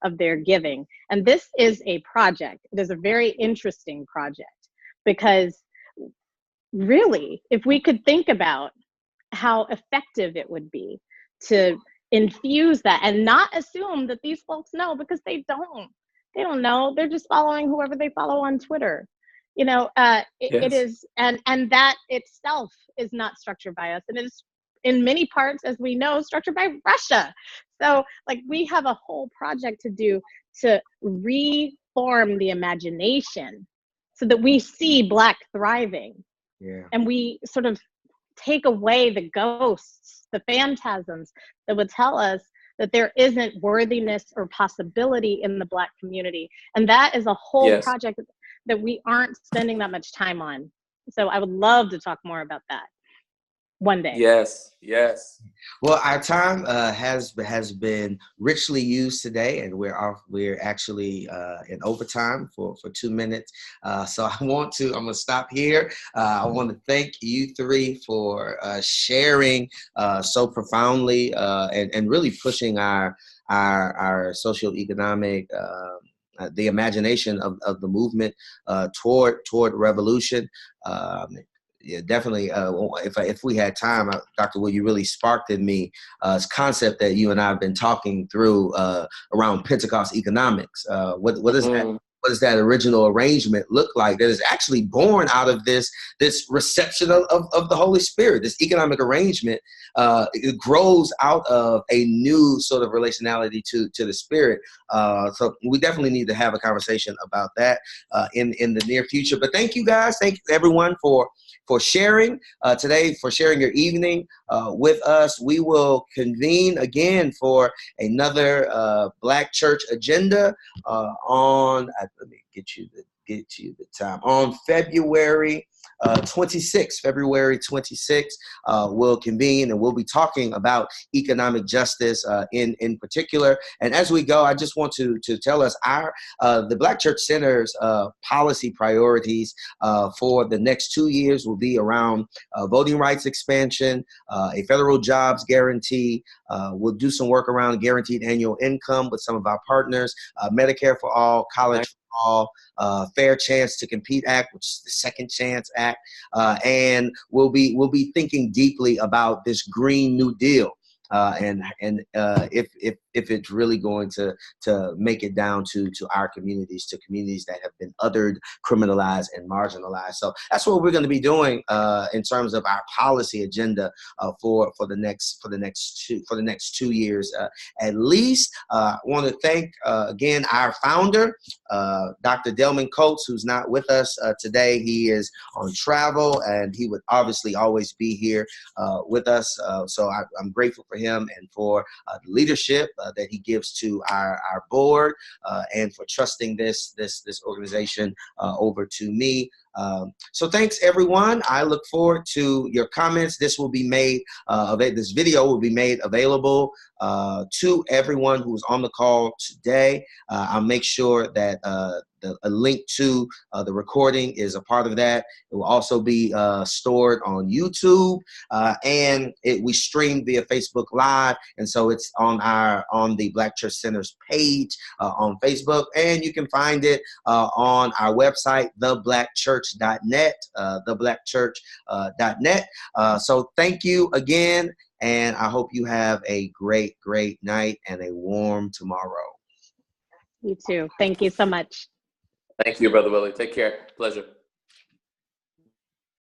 of their giving. And this is a project. It is a very interesting project, because really, if we could think about how effective it would be to infuse that and not assume that these folks know, because they don't know. They're just following whoever they follow on Twitter. It is, and that itself is not structured by us. And it is in many parts, as we know, structured by Russia. So like, we have a whole project to do to reform the imagination so that we see Black thriving. Yeah. And we sort of take away the ghosts, the phantasms that would tell us that there isn't worthiness or possibility in the Black community. And that is a whole project that we aren't spending that much time on. So I would love to talk more about that. one day.
Yes, yes.
Well, our time has been richly used today, and we're actually in overtime for 2 minutes. So I'm gonna stop here. I want to thank you three for sharing so profoundly and really pushing our socioeconomic the imagination of the movement toward revolution. Yeah, definitely. If we had time, Dr. Will, you really sparked in me this concept that you and I have been talking through around Pentecost economics. What is that? What does that original arrangement look like that is actually born out of this reception of the Holy Spirit? This economic arrangement it grows out of a new sort of relationality to the Spirit. So we definitely need to have a conversation about that in the near future. But thank you guys. Thank you everyone for sharing today, for sharing your evening with us. We will convene again for another Black Church Agenda on, let me get you the time, on February 26th. February 26th, we'll convene and we'll be talking about economic justice in particular. And as we go, I just want to tell us the Black Church Center's policy priorities for the next 2 years will be around voting rights expansion, a federal jobs guarantee. We'll do some work around guaranteed annual income with some of our partners, Medicare for all, college for all, Fair Chance to Compete Act, which is the Second Chance Act, and we'll be thinking deeply about this Green New Deal. And if it's really going to make it down to our communities, to communities that have been othered, criminalized, and marginalized. So that's what we're going to be doing in terms of our policy agenda for the next 2 years at least. I want to thank again our founder, Dr. Delman Coates, who's not with us today. He is on travel, and he would obviously always be here with us. So I'm grateful for him and for the leadership that he gives to our board and for trusting this organization over to me. So thanks everyone. I look forward to your comments. This will be made this video will be made available to everyone who's on the call today. I'll make sure that a link to the recording is a part of that. It will also be stored on YouTube, and we stream via Facebook Live, and so it's on the Black Church Center's page on Facebook, and you can find it on our website, theblackchurch.net, theblackchurch.net. So thank you again, and I hope you have a great night and a warm tomorrow.
You too. Thank you so much.
Thank you, Brother Willie. Take care. Pleasure.